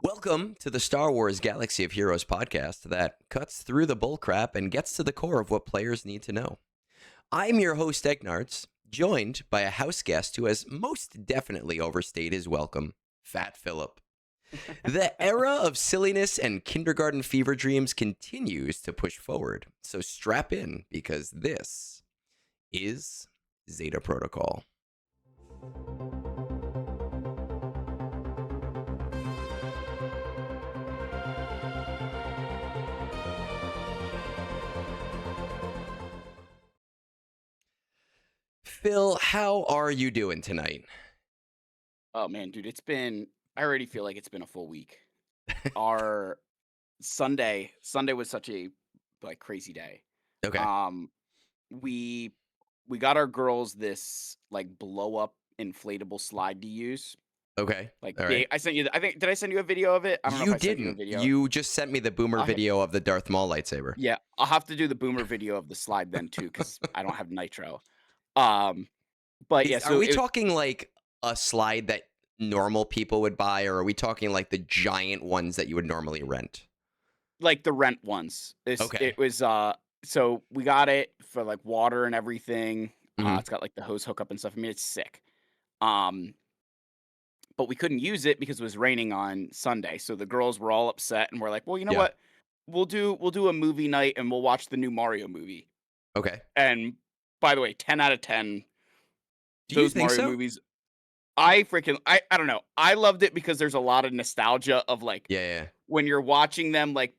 Welcome to the Star Wars Galaxy of Heroes podcast that cuts through the bullcrap and gets to the core of what players need to know. I'm your host, Egnards, joined by a house guest who has most definitely overstayed his welcome, Fat Phillip. The era of silliness and kindergarten fever dreams continues to push forward, so strap in because this is Zeta Protocol. Phil, how are you doing tonight? Oh man, dude, I already feel like it's been a full week. Our Sunday was such a crazy day. Okay. Um we we got our girls this blow up inflatable slide to use. Okay. Like All right. big I sent you I think did I send you a video of it? I don't know if You I sent you a didn't. video. You just sent me the boomer I video of the Darth Maul lightsaber. Yeah, I'll have to do the boomer video of the slide then too cuz I don't have nitro. Um but yeah, Are so we it talking like a slide that normal people would buy, or are we talking like the giant ones that you would normally rent? like the rent ones. Okay. It was so we got it for like water and everything. Hmm. It's got like the hose hookup and stuff. I mean, it's sick. Um, but we couldn't use it because it was raining on Sunday. So the girls were all upset and we're like, well, you know Yeah. what? We'll do a movie night and we'll watch the new Mario movie. Okay. And by the way, 10 out of 10, Do you those think Mario so? movies. I don't know. I loved it because there's a lot of nostalgia of like Yeah. Yeah. when you're watching them, like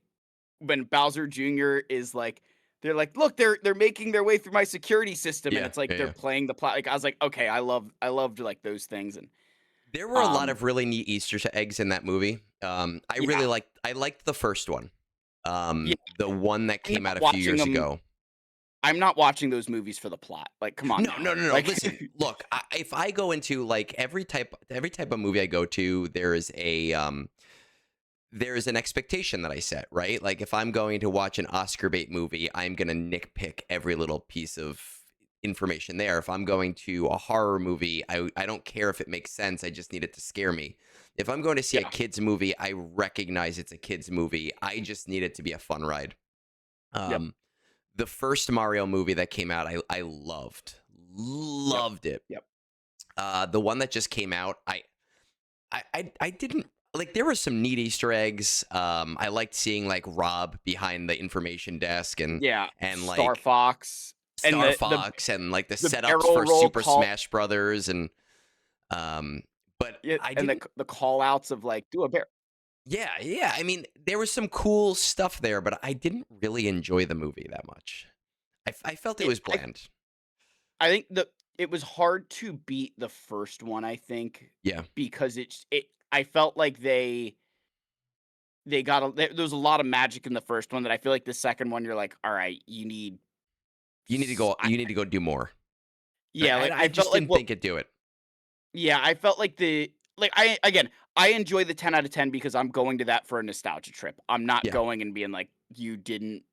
when Bowser Jr. is like, they're like, look, they're making their way through my security system, and Yeah. it's like Yeah. they're Yeah. playing the plot. Like I was like, okay, I loved like those things, and There were a lot um, of really neat Easter eggs in that movie. yeah, I liked the first one. yeah. The one that I'm came not out a few watching years them. ago. I'm not watching those movies for the plot. Like, come on No, now. no, no, no. Like, Listen, look. If I go into like every type of movie I go to, there is an expectation that I set, right? Like if I'm going to watch an Oscar bait movie, I'm gonna nitpick every little piece of information there. If I'm going to a horror movie, I don't care if it makes sense. I just need it to scare me. If I'm going to see a yeah, kids movie, I recognize it's a kids movie. I just need it to be a fun ride. yep, Um, the first Mario movie that came out, I yep, loved it. yep. The one that just came out, I didn't like. There were some neat Easter eggs. I liked seeing like Rob behind the information desk Yeah, and Star like Fox and Star Fox and like the the setups barrel for roll Super call. Smash Brothers um, but Yeah, I and didn't. the call outs of like do a bear. Yeah, yeah. I mean, there was some cool stuff there, but I didn't really enjoy the movie that much. I felt it It, was bland. I think it was hard to beat the first one, I think, Yeah, because I felt like they got there was a lot of magic in the first one that I feel like the second one you're like, all right, you need you need to s- go. I, You need to go do more. yeah, like I I just felt like didn't what think it'd do it. yeah, I felt like the like I again, I enjoy the 10 out of 10 because I'm going to that for a nostalgia trip. I'm not Yeah, going and being like you didn't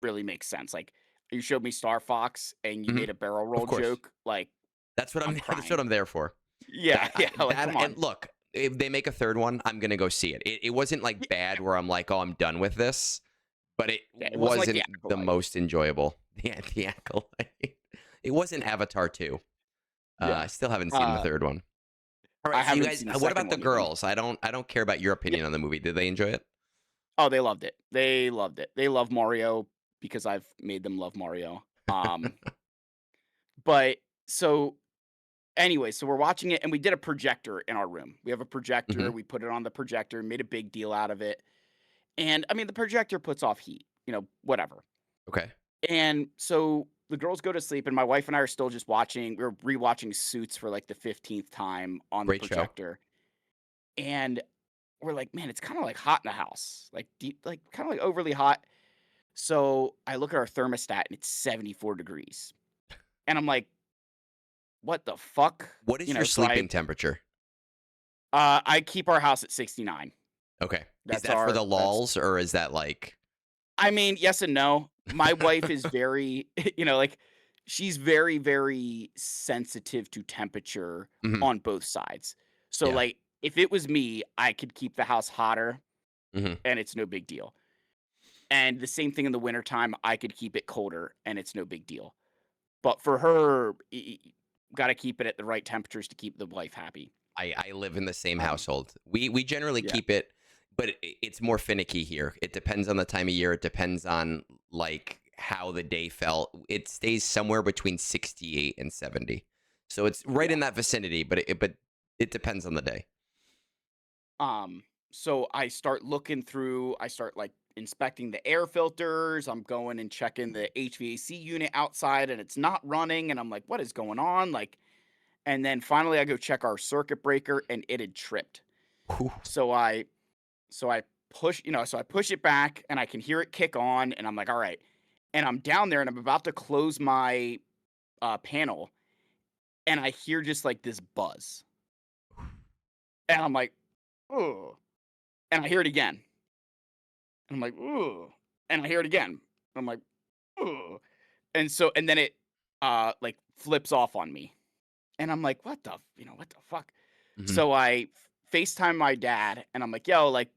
really make sense. Like you showed me Star Fox and you hmm made a barrel of roll course. joke, like That's what I'm. I'm That's what crying. I'm there for. Yeah, yeah, like That come and on. look, if they make a third one, I'm gonna go see it. It wasn't like bad where I'm like, oh, I'm done with this, but it Yeah, it wasn't like the wasn't the acolyte. most enjoyable. Yeah, the acolyte. It wasn't Avatar 2. Yeah. I still haven't seen the Uh, third one. All I right, so you haven't guys, seen the what second about the one even. girls? I don't care about your Yeah. opinion on the movie. Did they enjoy it? Oh, they loved it. They loved it. They love Mario because I've made them love Mario. But so anyway, so we're watching it and we did a projector in our room. We have a projector. Hmm. We put it on the projector, made a big deal out of it. And I mean, the projector puts off heat, whatever. Okay, And so the girls go to sleep, and my wife and I are still just watching. We're rewatching Suits for like the 15th time on the great show. projector. And we're like, man, it's kind of like hot in the house, like deep, like kind of like overly hot. So I look at our thermostat and it's 74 degrees. And I'm like, what the fuck? What is your So sleeping temperature? I keep our house at 69. Okay, is That's that for the that's lulls or is that like? I mean, yes and no. My wife is very, like she's very, very sensitive to temperature Mhm. on both sides. So Yeah, like if it was me, I could keep the house hotter Hmm. and it's no big deal. And the same thing in the wintertime, I could keep it colder and it's no big deal. But for her, got to keep it at the right temperatures to keep the wife happy. I live in the same Um, household. We generally yeah, keep it, but it's more finicky here. It depends on the time of year. It depends on like how the day felt. It stays somewhere between 68 and 70. So it's right yeah. in that vicinity, but it depends on the day. Um, so I start like inspecting the air filters. I'm going and checking the HVAC unit outside and it's not running. And I'm like, what is going on? Like, and then finally I go check our circuit breaker and it had tripped. Whew. So I push, so I push it back and I can hear it kick on and I'm like, all right. And I'm down there and I'm about to close my panel and I hear just like this buzz. And I'm like, oh, and I hear it again. And I'm like, ooh. And I hear it again. I'm like, ooh. And then it like flips off on me. And I'm like, what the fuck? Hmm. So I FaceTime my dad and I'm like, yo, like,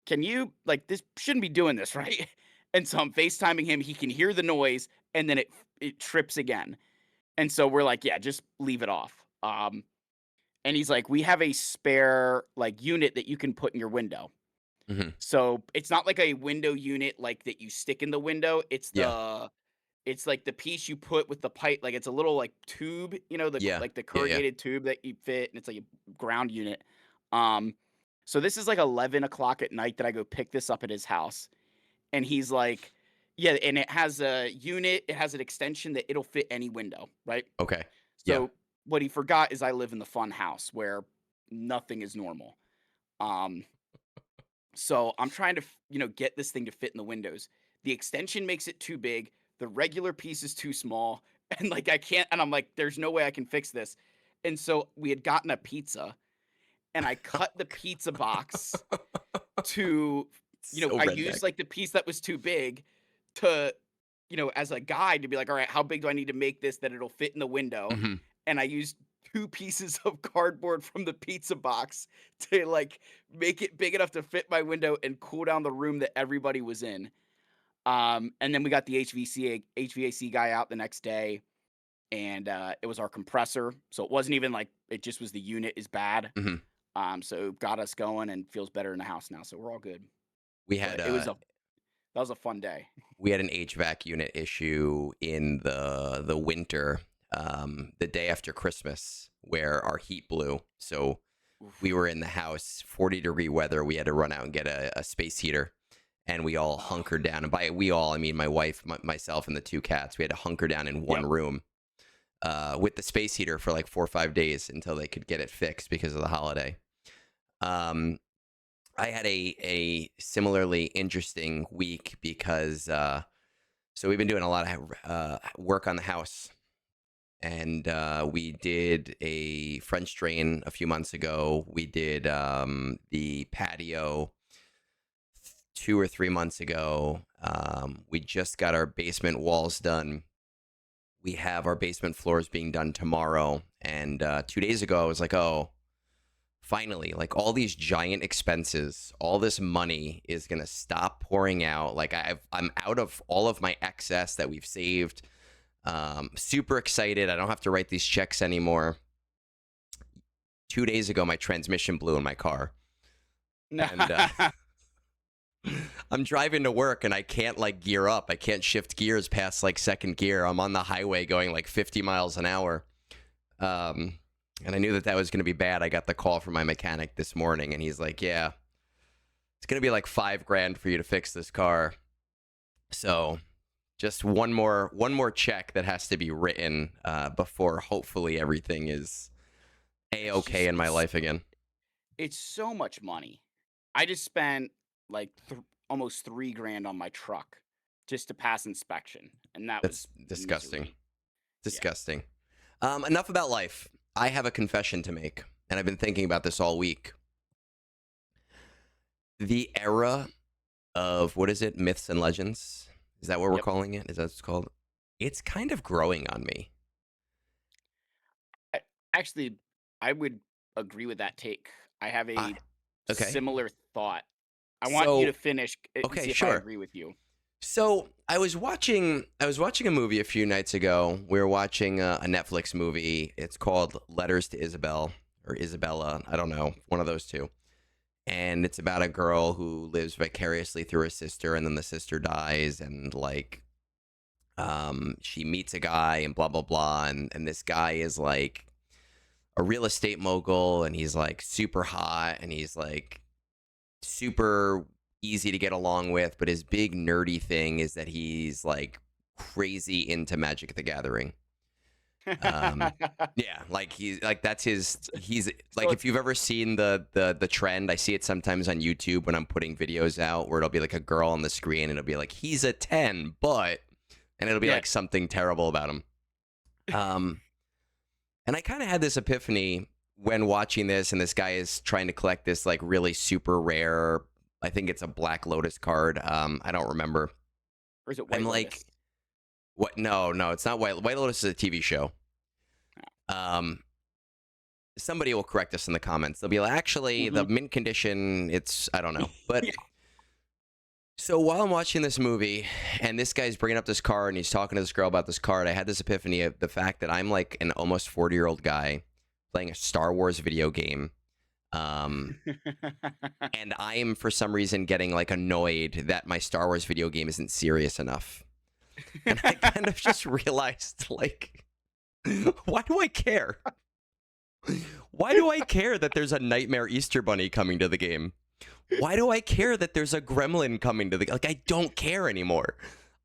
can you like this shouldn't be doing this, right? And so I'm FaceTiming him. He can hear the noise and then it trips again. And so we're like, yeah, just leave it off. And he's like, we have a spare like unit that you can put in your window. Hmm. So, it's not like a window unit, like, that you stick in the window, Yeah. it's like the piece you put with the pipe like, it's a little, like, tube, Yeah. the Yeah. Yeah. corrugated tube that you fit, and it's like a ground unit. Um, so this is, like, 11 o'clock at night that I go pick this up at his house, and he's like yeah, and it has an extension that it'll fit any window, right? Okay. Yeah. So, what he forgot is I live in the fun house where nothing is normal. Um so I'm trying to, get this thing to fit in the windows. The extension makes it too big. The regular piece is too small. And like I can't, and I'm like, there's no way I can fix this. And so we had gotten a pizza and I cut the pizza box to, So I redneck. used like the piece that was too big to, as a guide to be like, all right, how big do I need to make this that it'll fit in the window? Hmm. And I used two pieces of cardboard from the pizza box to like make it big enough to fit my window and cool down the room that everybody was in. And then we got the HVAC guy out the next day, and it was our compressor. So it wasn't even like it just was the unit is bad. Hmm. So it got us going and feels better in the house now. So we're all good. We But had that was a fun day. we had an HVAC unit issue in the winter, the day after Christmas, where our heat blew. So we Oof. were in the house, 40-degree weather. We had to run out and get a space heater, and we all Oh, hunkered down. And by we all, I mean my wife, myself, and the two cats. We had to hunker down in one yep. room with the space heater for like 4 or 5 days until they could get it fixed because of the holiday. Um, I had a similarly interesting week because so we've been doing a lot of work on the house, and we did a French drain a few months ago. We did the patio 2 or 3 months ago. We just got our basement walls done. We have our basement floors being done tomorrow. And 2 days ago, I was like, oh, finally, like all these giant expenses, all this money is going to stop pouring out. Like I'm out of all of my excess that we've saved. Super excited. I don't have to write these checks anymore. 2 days ago, my transmission blew in my car. And I'm driving to work and I can't like gear up. I can't shift gears past like second gear. I'm on the highway going like 50 miles an hour. And I knew that was going to be bad. I got the call from my mechanic this morning and he's like, yeah, it's going to be like $5,000 for you to fix this car. So just one more check that has to be written before hopefully everything is a-okay in my life again. It's so much money. I just spent like almost $3,000 on my truck just to pass inspection, and that That's was disgusting. misery. Yeah. Disgusting. Enough about life. I have a confession to make, and I've been thinking about this all week. The era of, what is it, myths and legends? Is that what we're Yep. calling it? Is that what it's called? It's kind of growing on me. Actually, I would. agree with that take. I have I, a okay. similar thought. I want you to So, finish and okay, see if I sure. agree with you. So I was watching a movie a few nights ago. We were watching a Netflix movie. It's called Letters to Isabel or Isabella. I don't know, one of those two. And it's about a girl who lives vicariously through her sister, and then the sister dies, and like, she meets a guy, and blah blah blah, and this guy is like a real estate mogul, and he's like super hot, and he's like super easy to get along with, but his big nerdy thing is that he's like crazy into Magic the Gathering. Um, yeah, like he's like he's So like, it's if you've ever seen the trend, I see it sometimes on YouTube when I'm putting videos out where it'll be like a girl on the screen and it'll be like he's a 10, but and it'll be yeah. like something terrible about him. Um, and I kind of had this epiphany when watching this, and this guy is trying to collect this like really super rare. I think it's a Black Lotus card. I don't remember. Or is it I'm White like, Lotus? what? No, no, it's not White Lotus is a TV show. Um, Somebody will correct us in the comments. They'll be like, actually, the Hmm. mint condition, I don't know. But Yeah. so while I'm watching this movie, and this guy's bringing up this card, and he's talking to this girl about this card, I had this epiphany of the fact that I'm like an almost 40-year-old guy playing a Star Wars video game. Um, and I am, for some reason, getting like annoyed that my Star Wars video game isn't serious enough. And I kind of just realized, like, why do I care? Why do I care that there's a Nightmare Easter Bunny coming to the game? Why do I care that there's a gremlin coming to the, like, I don't care anymore.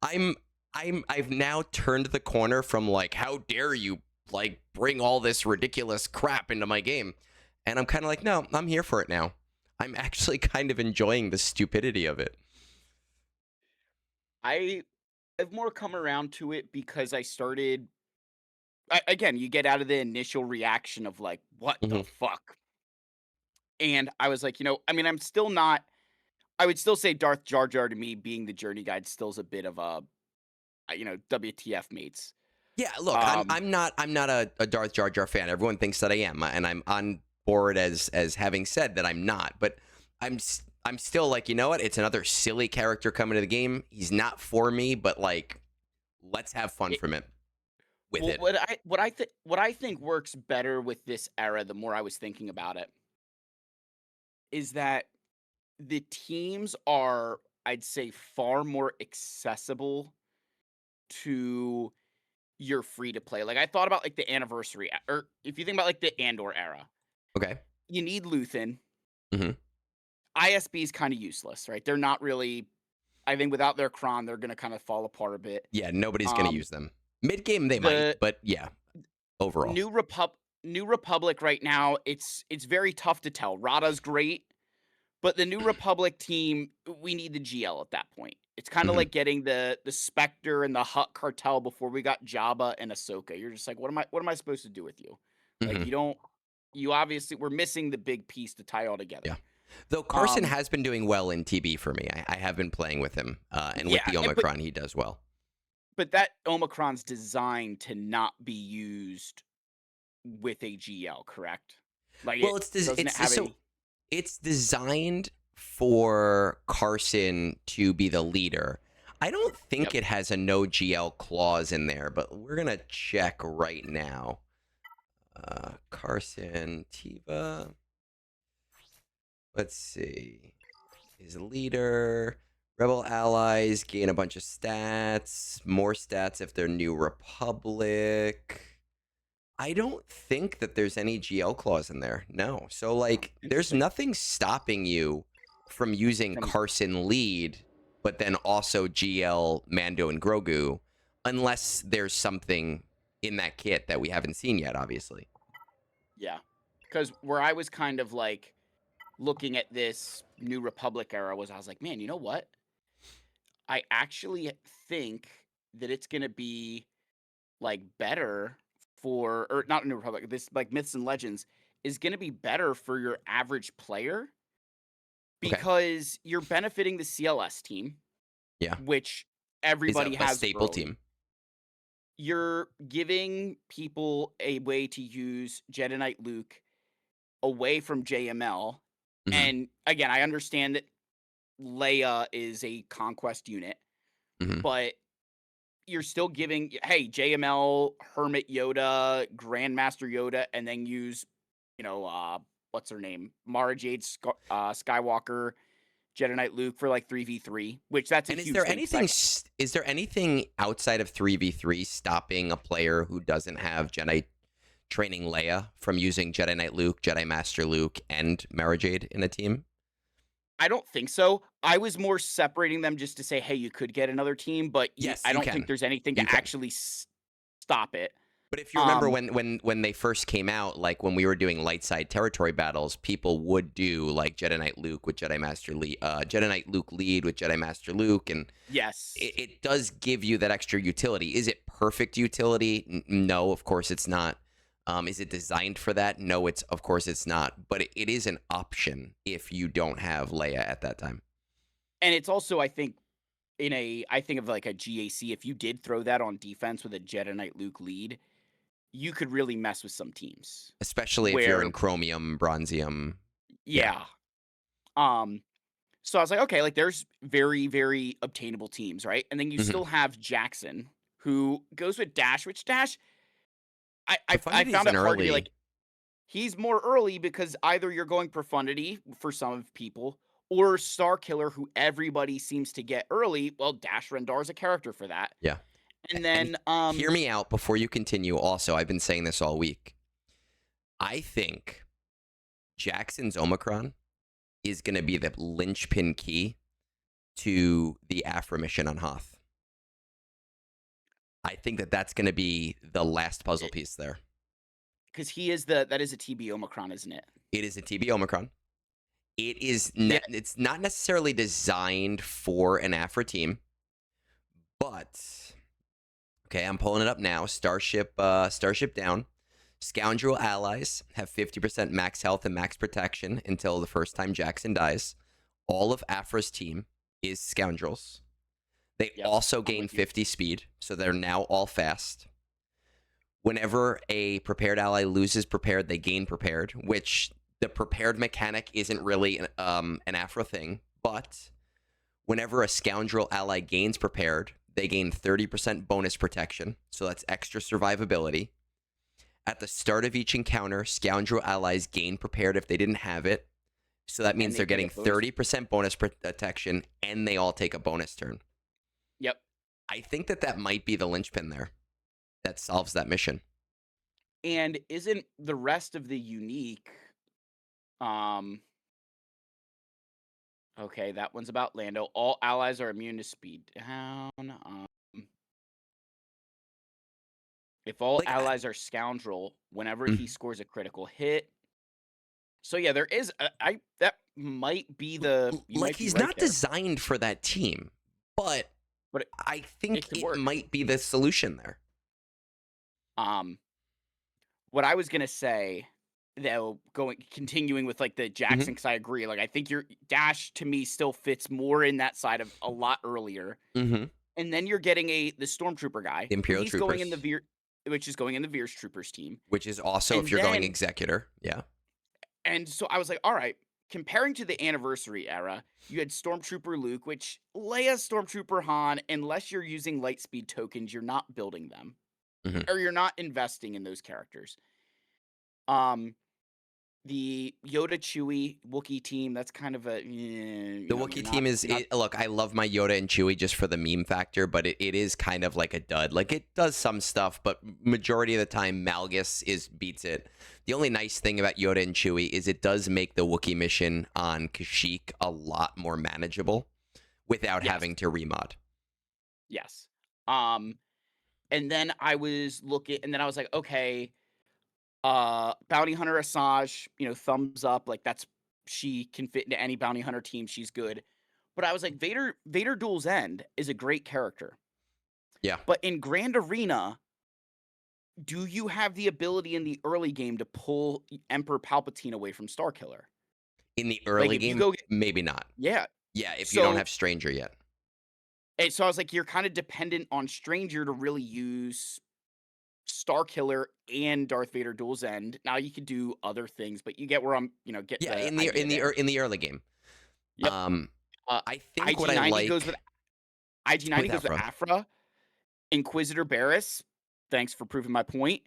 I'm I've now turned the corner from like, how dare you like bring all this ridiculous crap into my game? And I'm kind of like, no, I'm here for it now. I'm actually kind of enjoying the stupidity of it. I have more come around to it because I started. Again, you get out of the initial reaction of like, what the Hmm. fuck? And I was like, I mean, I'm still not. I would still say Darth Jar Jar to me being the journey guide still is a bit of a, WTF mates. Yeah, look, I'm Um, I'm not I'm not a Darth Jar Jar fan. Everyone thinks that I am, and I'm on board as having said that I'm not. But I'm still like, you know what? It's another silly character coming to the game. He's not for me, but like, let's have fun it, from it with well, it. what I think works better with this era, the more I was thinking about it, is that the teams are, I'd say, far more accessible to your free to play. Like I thought about like the anniversary, or if you think about like the Andor era, Okay. you need Luthen. Hmm. ISB is kind of useless, right? They're not really. I think without their cron, they're gonna kind of fall apart a bit. Yeah, nobody's gonna Um, use them. Mid game they might, the but yeah, overall. New Republic right now, it's very tough to tell. Rada's great, but the New Republic team, we need the GL at that point. It's kind of Hmm. like getting the Spectre and the Hutt cartel before we got Jabba and Ahsoka. You're just like, what am I supposed to do with you? Like Hmm. you obviously we're missing the big piece to tie all together. Yeah. Though Carson Um, has been doing well in TB for me. I have been playing with him, and with yeah, the but Omicron, he does well. that Omicron's designed to not be used with a GL, correct? Like Well, it doesn't it have so a it's designed for Carson to be the leader. I don't think yep. it has a no GL clause in there, but we're gonna check right now. Carson Teva. Let's see. His leader. Rebel allies gain a bunch of stats. More stats if they're New Republic. I don't think that there's any GL clause in there. No. So Oh, like, there's interesting. nothing stopping you from using From Carson lead, but then also GL Mando and Grogu, unless there's something in that kit that we haven't seen yet, obviously. yeah. Because where I was kind of like looking at this New Republic era was I was like, man, you know what? I actually think that it's gonna be like better for or not New Republic, this like Myths and Legends is gonna be better for your average player Okay. because you're benefiting the CLS team, Yeah. which Is everybody a has staple early. team. You're giving people a way to use Jedi Knight Luke away from JML. Mhm. And again, I understand that Leia is a conquest unit, Mhm. but you're still giving, hey, JML, Hermit Yoda, Grandmaster Yoda, and then use, what's her name? Mara Jade Skywalker, Jedi Knight Luke for like 3v3, which that's a And huge thing. is there anything outside of 3v3 stopping a player who doesn't have Jedi training Leia from using Jedi Knight Luke, Jedi Master Luke, and Mara Jade in a team? I don't think so. I was more separating them just to say, hey, you could get another team, but Yes, I you don't think can. there's anything You to can. actually stop it. But if you remember Um, when they first came out, like when we were doing light side territory battles, people would do like Jedi Knight Luke with Jedi Master Lee, Jedi Knight Luke lead with Jedi Master Luke, and yes. it does give you that extra utility. Is it perfect utility? No, of course it's not. Is it designed for that? No, of course it's not. But it is an option if you don't have Leia at that time. And it's also, I think, I think of like a GAC, if you did throw that on defense with a Jedi Knight Luke lead, you could really mess with some teams. Especially if you're Where, in Chromium, Bronzium. Yeah. yeah. Um, so I was like, okay, like there's very, very obtainable teams, right? And then you Hmm. still have Jackson, who goes with Dash, which Dash, I Profundity is found an it hard to be early. like, he's more early because either you're going Profundity for some of people, or Star Killer, who everybody seems to get early. Well, Dash Rendar is a character for that. Yeah. And And then, hear me out before you continue. Also, I've been saying this all week. I think Jackson's Omicron is going to be the linchpin key to the Afra mission on Hoth. I think that's going to be the last puzzle piece there. because that is a TB Omicron, isn't it? It is a TB Omicron. Yeah. It's not necessarily designed for an Afra team, but okay, I'm pulling it up now. Starship down. Scoundrel allies have 50% max health and max protection until the first time Jackson dies. All of Afra's team is scoundrels. They Yep. also I'm gain with you. 50 speed, so they're now all fast. Whenever a prepared ally loses prepared, they gain prepared, which the prepared mechanic isn't really an Afra thing, but whenever a scoundrel ally gains prepared, they gain 30% bonus protection, so that's extra survivability. At the start of each encounter, scoundrel allies gain prepared if they didn't have it, so that means they they're get a getting bonus. 30% bonus protection, and they all take a bonus turn. Yep. I think that might be the linchpin there that solves that mission. And isn't the rest of the unique, okay, that one's about Lando. All allies are immune to speed down. If all Like, allies are scoundrel, whenever he Mhm. scores a critical hit. So yeah, there is that might be the you like might be he's right not there. designed for that team, but But I it think could it work. might be the solution there. What I was gonna say, though, continuing with like the Jackson, Mhm. because I agree. Like I think your Dash to me still fits more in that side of a lot earlier. Mhm. And then you're getting the Stormtrooper guy, The who Imperial he's going in Troopers, which is going in the Veers Troopers team. which is also if And you're going then, Executor, yeah. and so I was like, all right, comparing to the Anniversary era, you had Stormtrooper Luke, which Leia, Stormtrooper Han, unless you're using Lightspeed tokens, you're not building them. Mhm. Or you're not investing in those characters. Um, the Yoda Chewie Wookiee team, that's kind of a The Wookiee team is look, I love my Yoda and Chewie just for the meme factor, but it is kind of like a dud. Like it does some stuff, but majority of the time Malgus beats it. The only nice thing about Yoda and Chewie is it does make the Wookiee mission on Kashyyyk a lot more manageable without yes, having to remod. yes. And then I was looking, and then I was like, okay, Bounty Hunter Asajj, thumbs up, like she can fit into any Bounty Hunter team, she's good. But I was like, Vader Duel's End is a great character. Yeah. But in Grand Arena, do you have the ability in the early game to pull Emperor Palpatine away from Starkiller? In the early Like if you game, go, maybe not. yeah. Yeah, if you don't So have Stranger yet. and so I was like, you're kind of dependent on Stranger to really use Star Killer and Darth Vader duels end. Now you could do other things, but you get where I'm, get Yeah, the idea there. in the early game. Yep. I think what I IG90 goes with like IG90 with goes with Afra. Afra, Inquisitor Barris. Thanks for proving my point.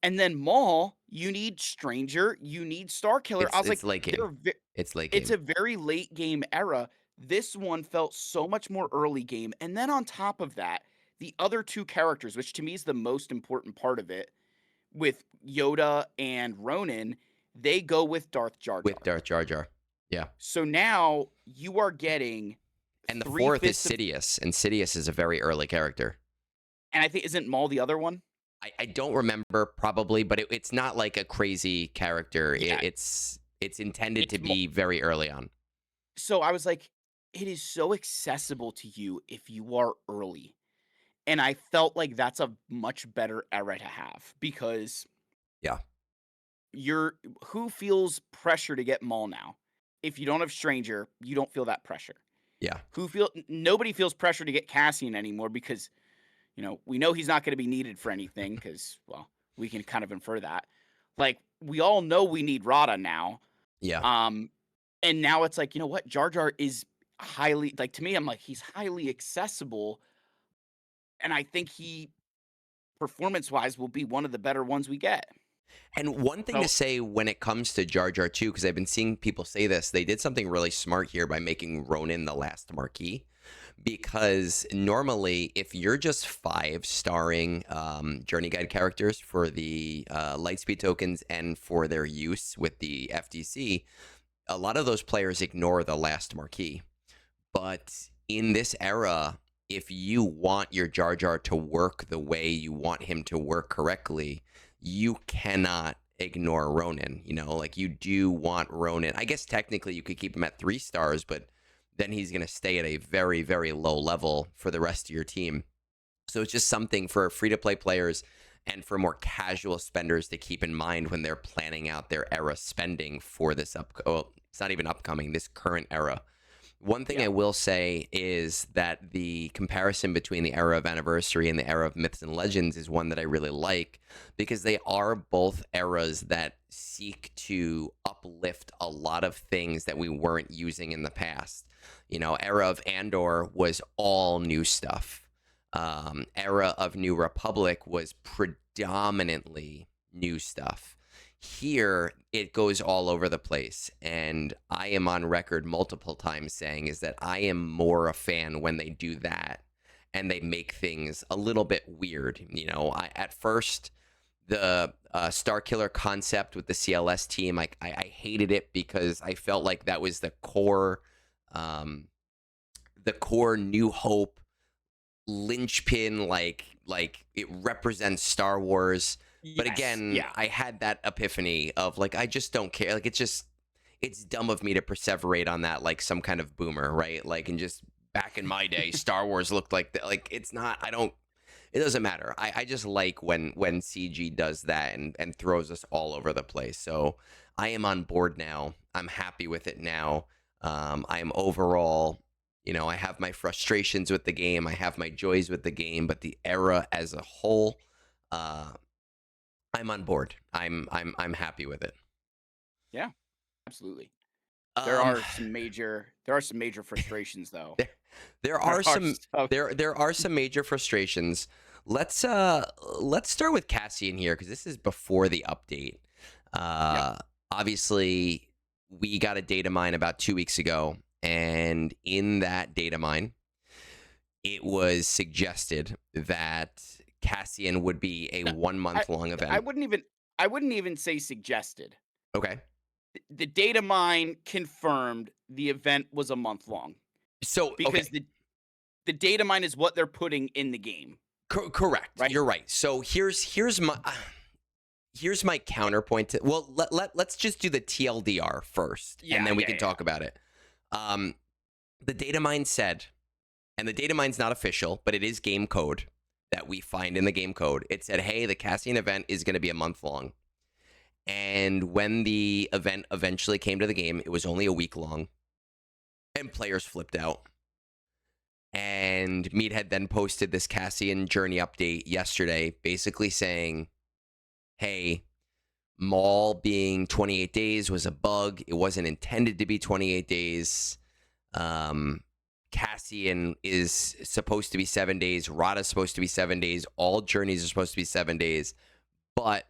And then Maul, you need Stranger, you need Star Killer. I was It's like, late game. It's late it's game. a very late game era. This one felt so much more early game. And then on top of that, the other two characters, which to me is the most important part of it, with Yoda and Ronin, they go with Darth Jar Jar. With Darth Jar Jar. Yeah. So now you are getting And the three fourth is fifths of, Sidious, and Sidious is a very early character. and I think isn't Maul the other one? I don't remember probably, but it's not like a crazy character. Yeah. It's intended to It's be very early on. So I was like, it is so accessible to you if you are early. And I felt like that's a much better era to have because Yeah. who feels pressure to get Maul now? If you don't have Stranger, you don't feel that pressure. Yeah. Nobody feels pressure to get Cassian anymore because, we know he's not going to be needed for anything because, well, we can kind of infer that. Like, we all know we need Rada now. Yeah. And now it's like, you know what? Jar Jar is highly, like, to me, I'm like, he's highly accessible. And I think he, performance-wise, will be one of the better ones we get. And one thing to say when it comes to Jar Jar too, because I've been seeing people say this, they did something really smart here by making Ronin the last Marquis. Because normally, if you're just 5-starring journey guide characters for the Lightspeed tokens and for their use with the FTC, a lot of those players ignore the last Marquis. But in this era, if you want your Jar Jar to work the way you want him to work correctly, you cannot ignore Ronin. Like you do want Ronin. I guess technically you could keep him at 3 stars, but then he's going to stay at a very, very low level for the rest of your team. So it's just something for free-to-play players and for more casual spenders to keep in mind when they're planning out their era spending for this it's not even upcoming, this current era. One thing I will say is that the comparison between the era of Anniversary and the era of Myths and Legends is one that I really like because they are both eras that seek to uplift a lot of things that we weren't using in the past. Era of Andor was all new stuff. Era of New Republic was predominantly new stuff. Here, it goes all over the place, and I am on record multiple times saying is that I am more a fan when they do that, and they make things a little bit weird. At first, the Star Killer concept with the CLS team, I hated it because I felt like that was the core New Hope linchpin, like it represents Star Wars. But again, I had that epiphany of like, I just don't care. Like, it's dumb of me to perseverate on that like some kind of boomer, right? Like, and just back in my day, Star Wars looked like that. Like, it's not, it doesn't matter. I just like when CG does that and throws us all over the place. So I am on board now. I'm happy with it now. I am overall, I have my frustrations with the game. I have my joys with the game, but the era as a whole, I'm on board. I'm happy with it. Yeah, absolutely. There are some major frustrations though. There are some major frustrations. Let's start with Cassian here because this is before the update. Obviously, we got a data mine about 2 weeks ago, and in that data mine, it was suggested that Cassian would be a 1 month long event. I wouldn't even say suggested. Okay. The data mine confirmed the event was a month long. So because the data mine is what they're putting in the game. Correct. Right? You're right. So here's my counterpoint to, well, let's just do the TLDR first, and then we can talk about it. The data mine said, and the data mine's not official, but it is game code that we find in the game code. It said, hey, the Cassian event is going to be a month long. And when the event eventually came to the game, it was only a week long, and players flipped out. And Meathead then posted this Cassian journey update yesterday, basically saying, hey, Maul being 28 days was a bug. It wasn't intended to be 28 days. Cassian is supposed to be 7 days. Rada's supposed to be 7 days. All journeys are supposed to be 7 days. But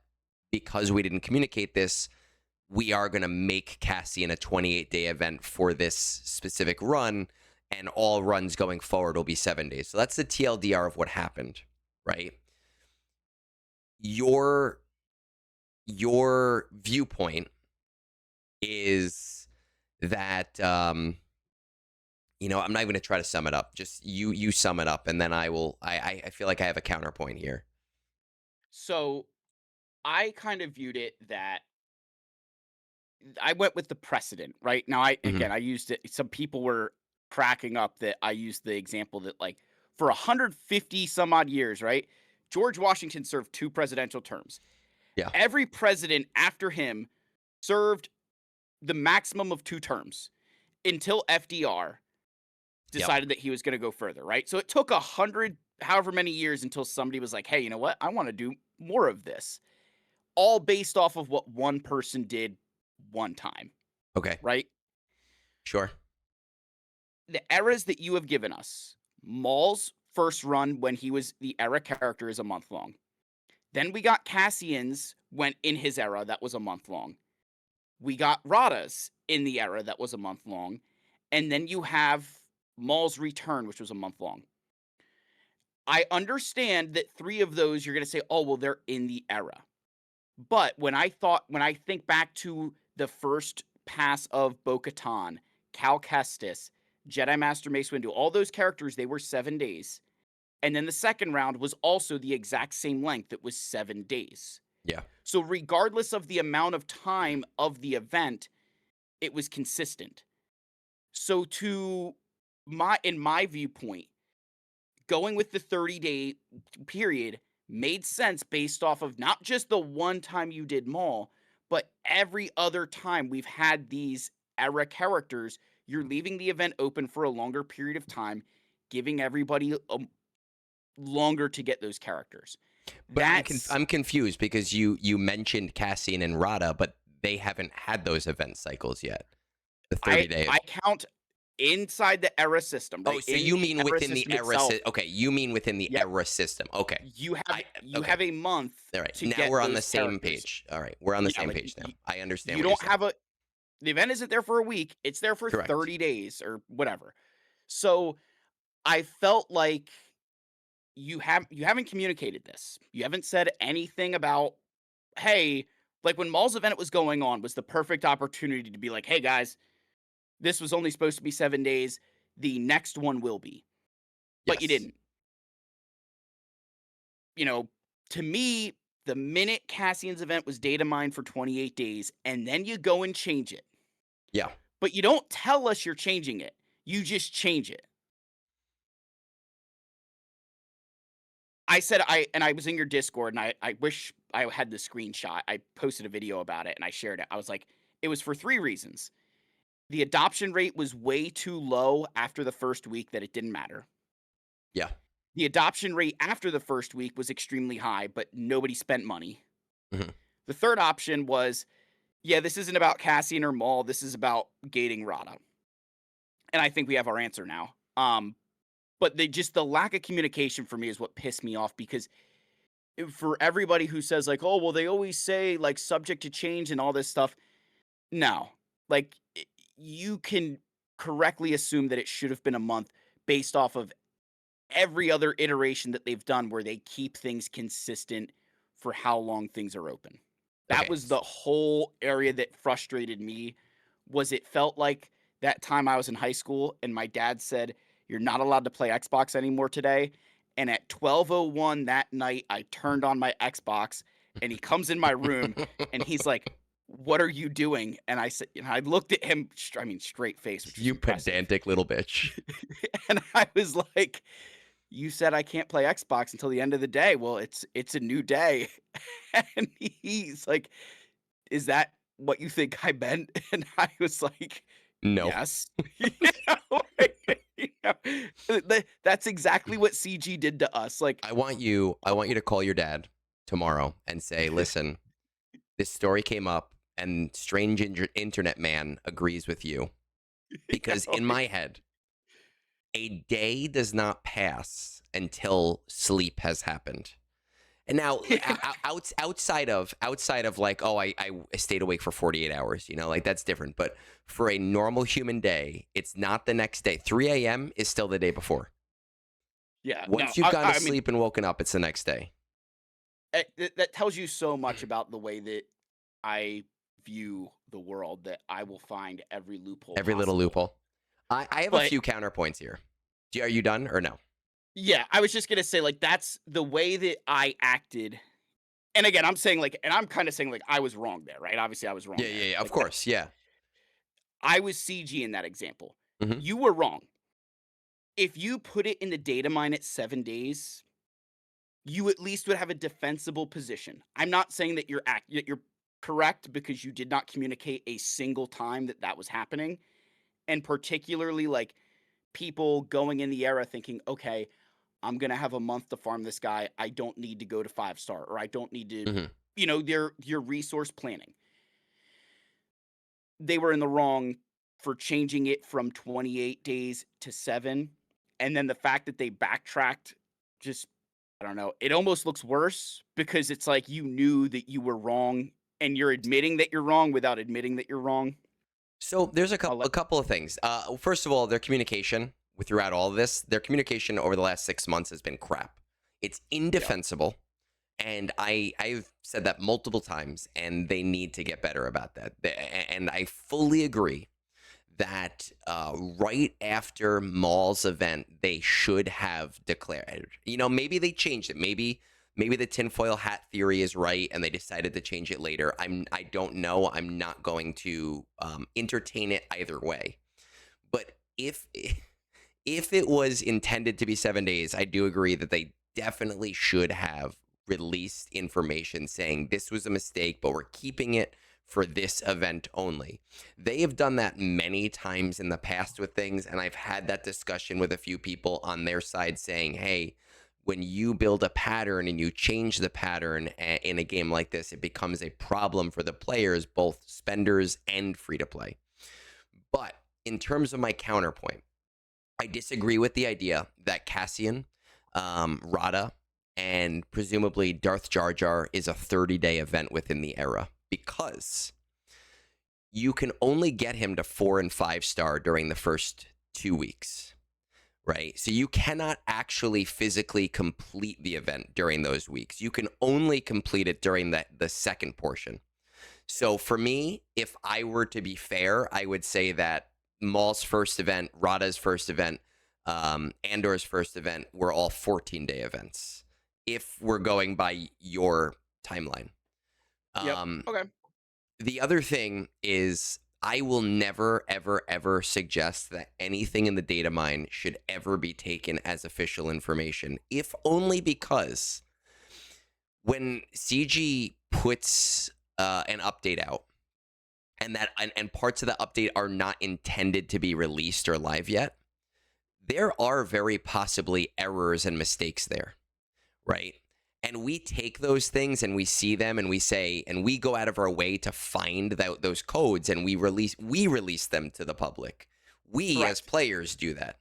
because we didn't communicate this, we are going to make Cassian a 28-day event for this specific run, and all runs going forward will be 7 days. So that's the TLDR of what happened, right? Your viewpoint is that, I'm not even going to try to sum it up. Just you sum it up, and then I feel like I have a counterpoint here. So I kind of viewed it that I went with the precedent, right? Now, I used it. Some people were cracking up that I used the example that, like, for 150 some odd years, right? George Washington served 2 presidential terms. Yeah. Every president after him served the maximum of 2 terms until FDR decided that he was going to go further, right? So it took 100, however many years until somebody was like, hey, you know what? I want to do more of this. All based off of what one person did one time. Okay. Right? Sure. The eras that you have given us, Maul's first run when he was the era character is a month long. Then we got Cassian's when in his era that was a month long. We got Rada's in the era that was a month long. And then you have Maul's return, which was a month long. I understand that 3 of those you're going to say, oh, well, they're in the era. But when I think back to the first pass of Bo-Katan, Cal Kestis, Jedi Master Mace Windu, all those characters, they were 7 days. And then the second round was also the exact same length. It was 7 days. Yeah. So regardless of the amount of time of the event, it was consistent. So in my viewpoint, going with the 30-day period made sense based off of not just the one time you did Maul, but every other time we've had these era characters. You're leaving the event open for a longer period of time, giving everybody longer to get those characters. But I'm confused because you mentioned Cassian and Rada, but they haven't had those event cycles yet. The 30 days. I count inside the era system. Right? Oh, so you mean within the era system? Okay, you mean within the era system. Okay. You have a month. All right. To now get we're on those the same characters. page. All right, we're on the same page now. I understand. You don't have the event isn't there for a week. It's there for Correct. 30 days or whatever. So I felt like you haven't communicated this. You haven't said anything about, hey, like when Maul's event was going on was the perfect opportunity to be like, hey guys, this was only supposed to be 7 days. The next one will be. But you didn't. To me, the minute Cassian's event was data mined for 28 days, and then you go and change it. Yeah. But you don't tell us you're changing it. You just change it. I said, I was in your Discord, and I wish I had the screenshot. I posted a video about it, and I shared it. I was like, it was for 3 reasons. The adoption rate was way too low after the first week that it didn't matter. Yeah. The adoption rate after the first week was extremely high, but nobody spent money. Mm-hmm. The third option was, this isn't about Cassian or Maul. This is about gating Rada. And I think we have our answer now. But the lack of communication for me is what pissed me off, because for everybody who says like, oh, well, they always say like subject to change and all this stuff. No, like you can correctly assume that it should have been a month based off of every other iteration that they've done where they keep things consistent for how long things are open. That was the whole area that frustrated me. Was it felt like that time I was in high school and my dad said, you're not allowed to play Xbox anymore today. And at 12:01 that night, I turned on my Xbox and he comes in my room and he's like, what are you doing? And I said, I looked at him, straight face. Which you pedantic little bitch. And I was like, you said I can't play Xbox until the end of the day. Well, it's a new day. And he's like, is that what you think I meant? And I was like, no. Yes. That's exactly what CG did to us. Like, I want you to call your dad tomorrow and say, listen, this story came up, and strange internet man agrees with you yeah, because in like, my head, a day does not pass until sleep has happened. And now, outside of like, oh, I stayed awake for 48 hours, like that's different. But for a normal human day, it's not the next day. 3 a.m. is still the day before. yeah, no, Once you've I, gone to I mean, sleep and woken up, it's the next day. that tells you so much about the way that I view the world that I will find every loophole Every little possible. loophole. I have a But few counterpoints here. Are you done or no? yeah, I was just gonna say, like, that's the way that I acted. And again, I'm saying like, and I'm kind of saying like I was wrong there, right? Obviously, I was wrong Yeah, yeah, there. yeah. Of Like, course, yeah. I was CG in that example. Hmm. You were wrong. If you put it in the data mine at 7 days, you at least would have a defensible position. I'm not saying that you're correct because you did not communicate a single time that that was happening, and particularly like people going in the era thinking, okay, I'm gonna have a month to farm this guy. I don't need to go to 5 star, or I don't need to, Hmm. your resource planning. They were in the wrong for changing it from 28 days to 7, and then the fact that they backtracked, just I don't know, it almost looks worse because it's like you knew that you were wrong and you're admitting that you're wrong without admitting that you're wrong. So there's a I'll couple let a couple of things. First of all, their communication throughout all of this, their communication over the last 6 months has been crap. It's Yep. indefensible, and I've said that multiple times, and they need to get better about that. And I fully agree that right after Maul's event, they should have declared. Maybe they changed it. Maybe the tinfoil hat theory is right, and they decided to change it later. I don't know. I'm not going to entertain it either way. But if it was intended to be 7 days, I do agree that they definitely should have released information saying this was a mistake, but we're keeping it for this event only. They have done that many times in the past with things, and I've had that discussion with a few people on their side saying, hey, when you build a pattern and you change the pattern in a game like this, it becomes a problem for the players, both spenders and free to play. But in terms of my counterpoint, I disagree with the idea that Cassian, Rada, and presumably Darth Jar Jar is a 30-day event within the era because you can only get him to 4 and 5 star during the first 2 weeks, right? So you cannot actually physically complete the event during those weeks. You can only complete it during the second portion. So for me, if I were to be fair, I would say that Maul's first event, Rada's first event, Andor's first event were all 14-day events. If we're going by your timeline. Yep. Um, Okay. the other thing is I will never, ever, ever suggest that anything in the data mine should ever be taken as official information, if only because when CG puts an update out, and parts of the update are not intended to be released or live yet, there are very possibly errors and mistakes there, right? And we take those things and we see them and we say, and we go out of our way to find those codes, and we release them to the public. We as Correct. players do that.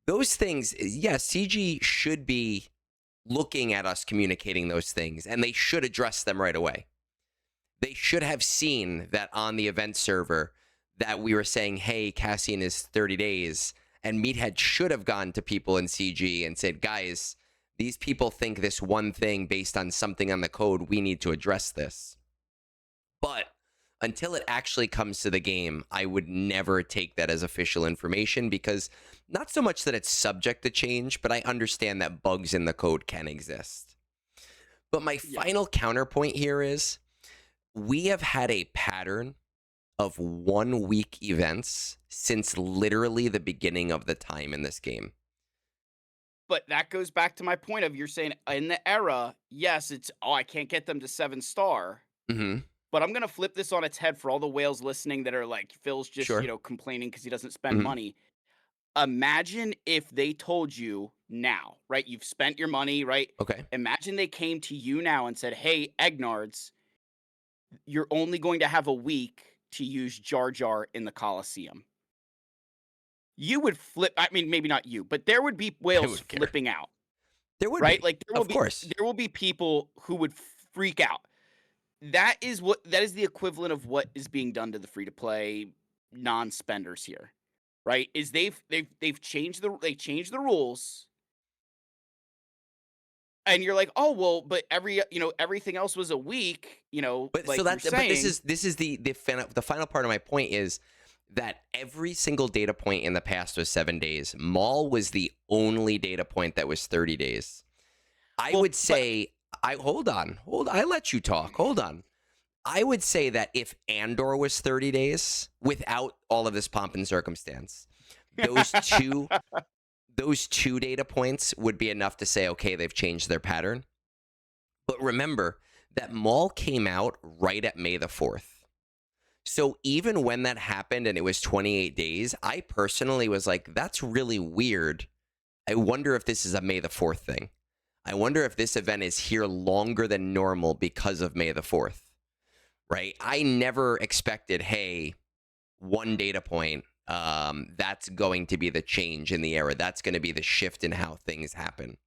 Those things, yes, CG should be looking at us communicating those things, and they should address them right away. They should have seen that on the event server that we were saying, hey, Cassian is 30 days. And Meathead should have gone to people in CG and said, guys, these people think this one thing based on something on the code. We need to address this. But until it actually comes to the game, I would never take that as official information, because not so much that it's subject to change, but I understand that bugs in the code can exist. But my Yeah. final counterpoint here is we have had a pattern of 1 week events since literally the beginning of the time in this game. But that goes back to my point of you're saying in the era, yes, it's I can't get them to 7 star. Mm-hmm. But I'm gonna flip this on its head for all the whales listening that are like, Phil's just, Sure. complaining because he doesn't spend Mm-hmm. money. Imagine if they told you now, right? You've spent your money, right? Okay. Imagine they came to you now and said, "Hey, Egnards, you're only going to have a week to use Jar Jar in the Coliseum." You would flip. I mean, maybe not you, but there would be I whales wouldn't care. flipping out, There would right? be. Like Of course. there will be people who would freak out. That is the equivalent of what is being done to the free to play non-spenders here, right? Is they've changed the rules, and you're like, "Oh, well, but everything else was a week," But so like you're that but saying. this is the final part of my point is that every single data point in the past was 7 days. Maul was the only data point that was 30 days. I Well, would but say I hold on. I let you talk. Hold on. I would say that if Andor was 30 days without all of this pomp and circumstance, those two those two data points would be enough to say, okay, they've changed their pattern. But remember that Maul came out right at May the 4th. So even when that happened and it was 28 days, I personally was like, that's really weird. I wonder if this is a May the 4th thing. I wonder if this event is here longer than normal because of May the 4th, right? I never expected, hey, one data point, that's going to be the change in the era. That's going to be the shift in how things happen.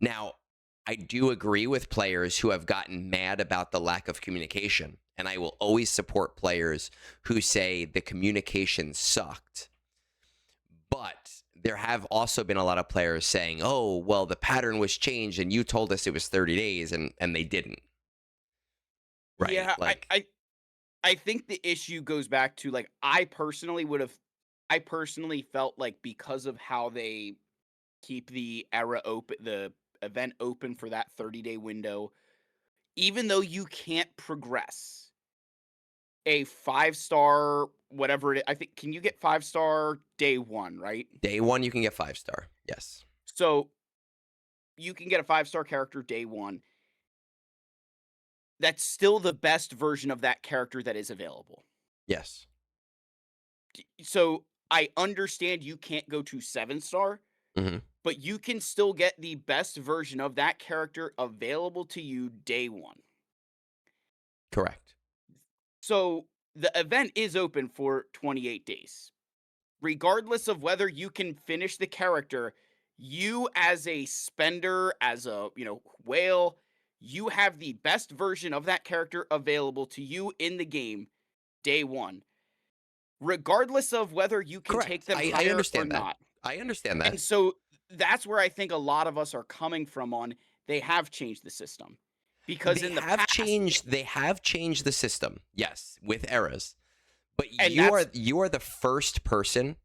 Now, I do agree with players who have gotten mad about the lack of communication. And I will always support players who say the communication sucked. But there have also been a lot of players saying, oh, well, the pattern was changed and you told us it was 30 days and they didn't. Right? Yeah, Like, I think the issue goes back to, like, I personally felt like because of how they keep the event open for that 30-day window, even though you can't progress a 5-star whatever I think, can you get 5-star day 1, right? day one, you can get 5-star. Yes. So, you can get a 5-star character day 1. That's still the best version of that character that is available. Yes. So, I understand you can't go to 7-star, Hmm. but you can still get the best version of that character available to you day 1. Correct. So, the event is open for 28 days. Regardless of whether you can finish the character, you as a spender, as a, whale, you have the best version of that character available to you in the game day 1, regardless of whether you can take Correct. them I higher or understand that. not. I understand that. And so that's where I think a lot of us are coming from on they have changed the system. Because in the past, They have changed the system. Yes, with eras. But and you are the first person.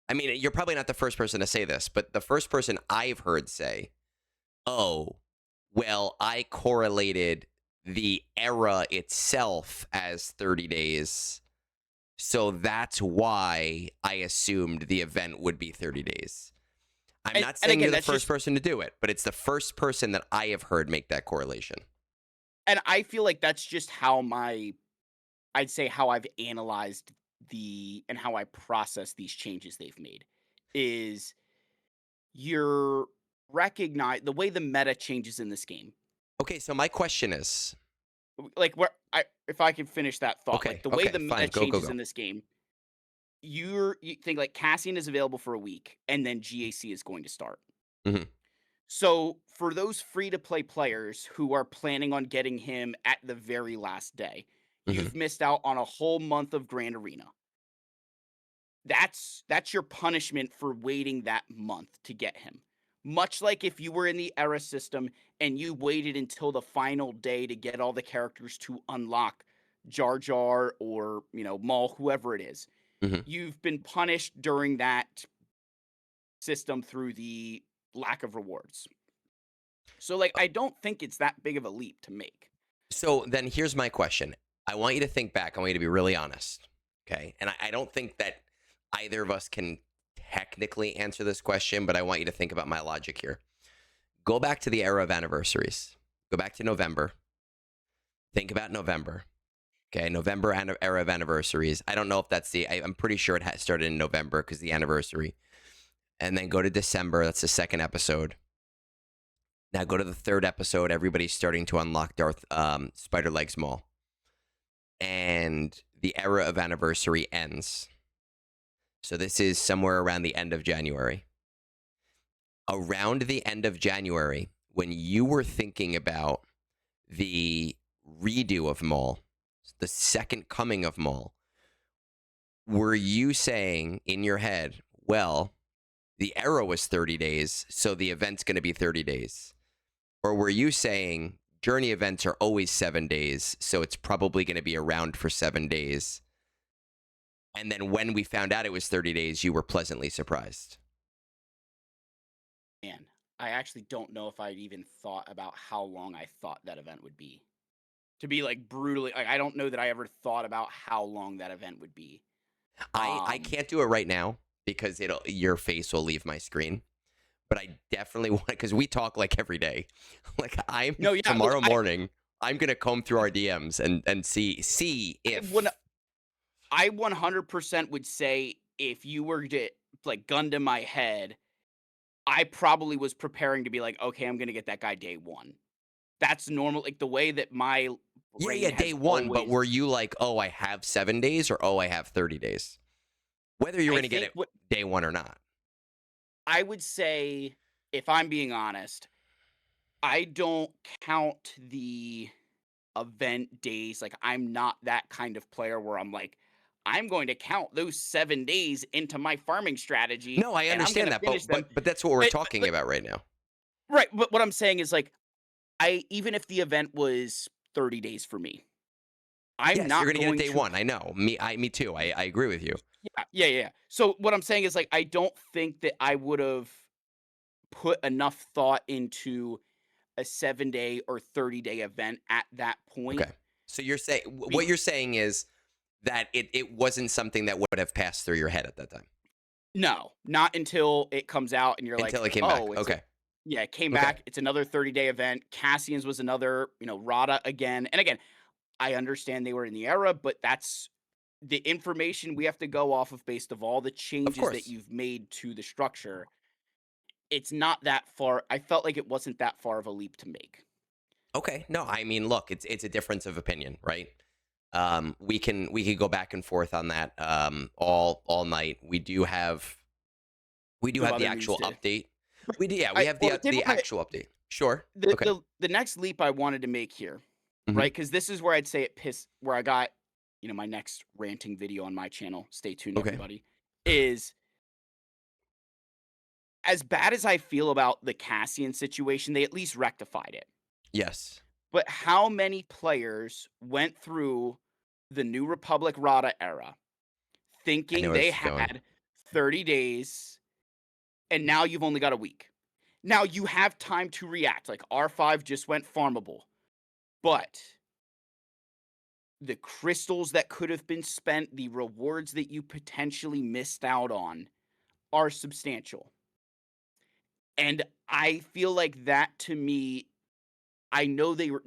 I mean, you're probably not the first person to say this, but the first person I've heard say, "Oh, well, I correlated the era itself as 30 days. So that's why I assumed the event would be 30 days." I'm not and saying again, you're the that's first just person to do it, but it's the first person that I have heard make that correlation. and I feel like that's just how I'd say how I've analyzed and how I process these changes they've made is you're recognize the way the meta changes in this game. Okay, so my question is, Like where I if I can finish that thought, like okay, the way okay, the meta fine, go, go, changes go. in this game, you think like Cassian is available for a week and then GAC is going to start. Hmm. So for those free to play players who are planning on getting him at the very last day, Hmm. you've missed out on a whole month of Grand Arena. That's your punishment for waiting that month to get him. Much like if you were in the era system and you waited until the final day to get all the characters to unlock Jar Jar or, Maul, whoever it is. Hmm. You've been punished during that system through the lack of rewards. So like I don't think it's that big of a leap to make. So then here's my question. I want you to think back. I want you to be really honest. Okay. And I don't think that either of us can technically answer this question, but I want you to think about my logic here. Go back to the era of anniversaries. Go back to November. Think about November. Okay, November era of anniversaries. I don't know if that's I'm pretty sure it started in November because the anniversary. And then go to December. That's the second episode. Now go to the third episode. Everybody's starting to unlock Spider Legs Mall. And the era of anniversary ends. So this is somewhere around the end of January. Around the end of January, when you were thinking about the redo of Mall, the second coming of Mall, were you saying in your head, well, the era was 30 days, so the event's going to be 30 days? Or were you saying journey events are always 7 days, so it's probably going to be around for 7 days? And then when we found out it was 30 days, you were pleasantly surprised. Man, I actually don't know if I'd even thought about how long I thought that event would be. To be like brutally, like I don't know that I ever thought about how long that event would be. I can't do it right now because your face will leave my screen. But I definitely want, because we talk like every day. Like tomorrow morning, I'm gonna comb through our DMs and see if I 100% would say if you were to like gun to my head, I probably was preparing to be like, okay, I'm gonna get that guy day one. That's normal, like the way that my brain day one. But were you like, oh, I have 7 days, or oh, I have 30 days? Whether you're gonna get it day one or not. I would say, if I'm being honest, I don't count the event days. Like, I'm not that kind of player where I'm like, I'm going to count those 7 days into my farming strategy. No, I understand that, but that's what we're talking about right now. Right, but what I'm saying is, like, even if the event was 30 days for me, you're gonna get it day one. I know. Me too. I agree with you. Yeah. So what I'm saying is, like, I don't think that I would have put enough thought into a 7-day or 30-day event at that point. Okay. So you're saying what you're saying is that it wasn't something that would have passed through your head at that time. No, not until it comes out and you're until like, it came back. Okay. It came back. It's another 30-day event. Cassian's was another, Rada again. And again, I understand they were in the era, but that's the information we have to go off of based of all the changes that you've made to the structure. It's not that far. I felt like it wasn't that far of a leap to make. Okay. No, I mean, look, it's a difference of opinion, right? We can go back and forth on that all night. We do have the actual update. We have the actual update. Sure. The next leap I wanted to make here, right? Because this is where I'd say where I got, my next ranting video on my channel. Stay tuned, everybody. Is as bad as I feel about the Cassian situation, they at least rectified it. Yes. But how many players went through the New Republic Rada era thinking they had 30 days, and now you've only got a week? Now you have time to react. Like R5 just went farmable. But the crystals that could have been spent, the rewards that you potentially missed out on are substantial. And I feel like that, to me, I know they're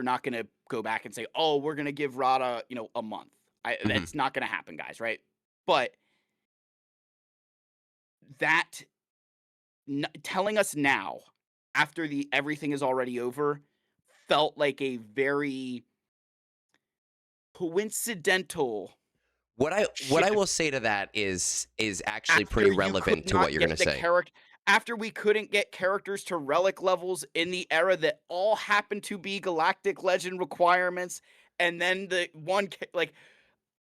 not going to go back and say, "Oh, we're going to give Rada, a month." That's not going to happen, guys, right? But that telling us now, after everything is already over, felt like a very coincidental. What I will say to that is actually pretty relevant to what you're going to say. After we couldn't get characters to relic levels in the era that all happened to be Galactic Legend requirements, and then the one, like,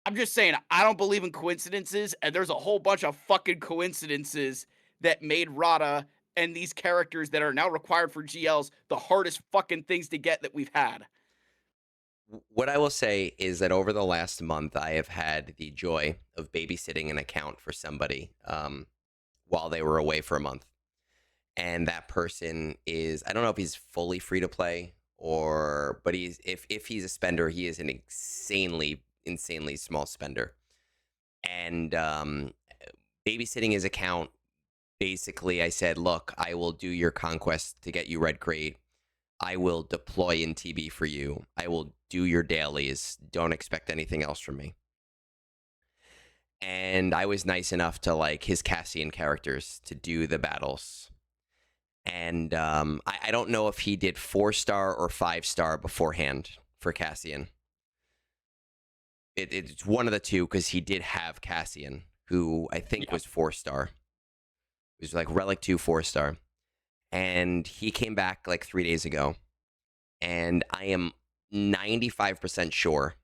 I'm just saying, I don't believe in coincidences, and there's a whole bunch of fucking coincidences that made Rada and these characters that are now required for GLs the hardest fucking things to get that we've had. What I will say is that over the last month, I have had the joy of babysitting an account for somebody while they were away for a month. And that person is, I don't know if he's fully free to play but if he's a spender, he is an insanely small spender. And babysitting his account, basically I said, look, I will do your conquest to get you red crate. I will deploy in TB for you. I will do your dailies. Don't expect anything else from me. And I was nice enough to like his Cassian characters to do the battles. And I don't know if he did 4-star or 5-star beforehand for Cassian. It's one of the two, because he did have Cassian, who I think was 4-star. It was like Relic 2 4-star. And he came back like 3 days ago. And I am 95% sure,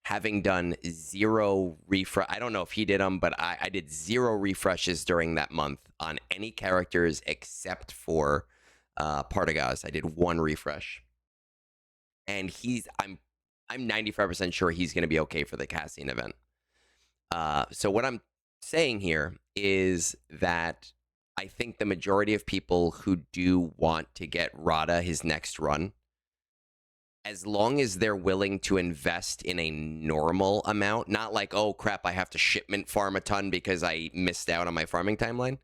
having done 0 refresh. I don't know if he did them, but I did 0 refreshes during that month on any characters except for Partagaz. I did 1 refresh. And I'm 95% sure he's going to be okay for the Cassian event. So what I'm saying here is that I think the majority of people who do want to get Rada his next run, as long as they're willing to invest in a normal amount, not like, oh crap, I have to shipment farm a ton because I missed out on my farming timeline,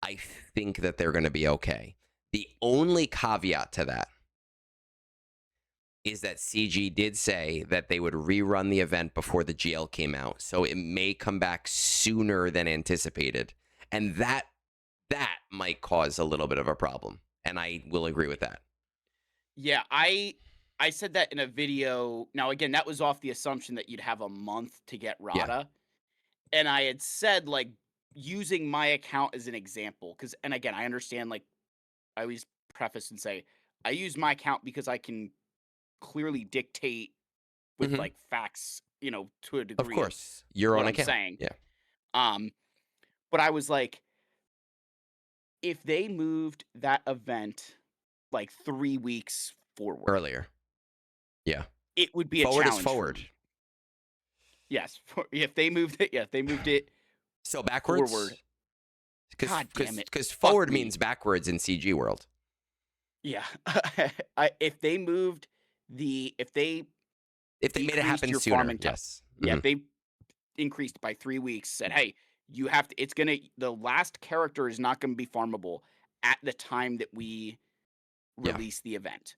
I think that they're going to be okay. The only caveat to that is that CG did say that they would rerun the event before the GL came out, so it may come back sooner than anticipated, and that might cause a little bit of a problem, and I will agree with that. Yeah, I said that in a video. Now, again, that was off the assumption that you'd have a month to get Rada. And I had said, like, using my account as an example, because, and again, I understand, like, I always preface and say, I use my account because I can clearly dictate with, like, facts, to a degree. Of course, your own account. Saying. Yeah. But I was like, if they moved that event, like, 3 weeks forward. Earlier. Yeah. It would be forward a challenge. Is forward. Yes. If they moved it. So backwards? Forward. God damn it. Because forward means backwards in CG world. Yeah. If they moved if they made it happen sooner, yes. Yeah, if they increased by 3 weeks, said, hey, you have to, the last character is not going to be farmable at the time that we release the event.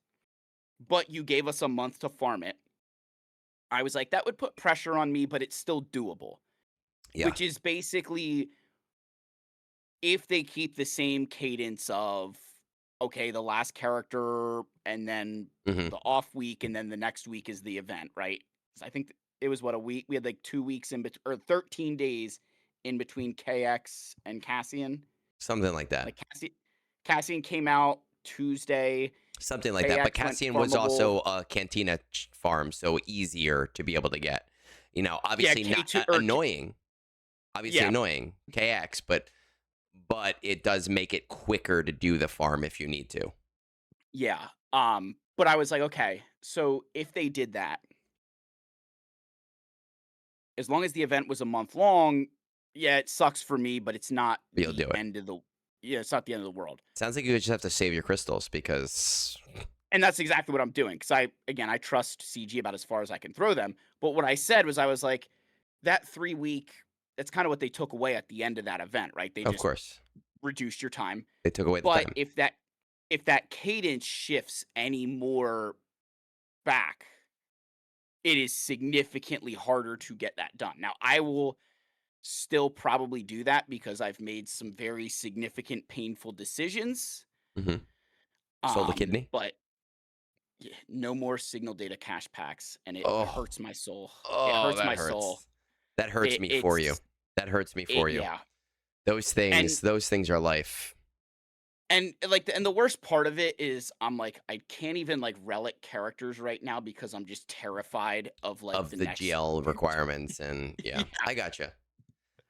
But you gave us a month to farm it. I was like, that would put pressure on me, but it's still doable. Yeah. Which is basically, if they keep the same cadence of, okay, the last character and then the off week and then the next week is the event, right? So I think it was a week. We had like 2 weeks or 13 days in between KX and Cassian. Something like that. Like Cassian came out Tuesday. Something like that. But Cassian was also a Cantina farm, so easier to be able to get. Obviously not annoying. Obviously annoying, KX, but it does make it quicker to do the farm if you need to. Yeah. But I was like, okay, so if they did that, as long as the event was a month long, it sucks for me, but it's not You'll do it. It's not the end of the world. Sounds like you just have to save your crystals because... And that's exactly what I'm doing, because I trust CG about as far as I can throw them. But what I said was, I was like, that 3 week, that's kind of what they took away at the end of that event, right? They just reduced your time. They took away the time. But if that cadence shifts any more back, it is significantly harder to get that done. Now, I will still probably do that because I've made some very significant, painful decisions. Sold a kidney? But no more signal data cache packs, and it hurts my soul. Oh, it hurts my soul. That hurts me for you. That hurts me for you. Yeah. Those things are life. And the worst part of it is I'm like, I can't even like relic characters right now because I'm just terrified of the next... GL requirements and I gotcha.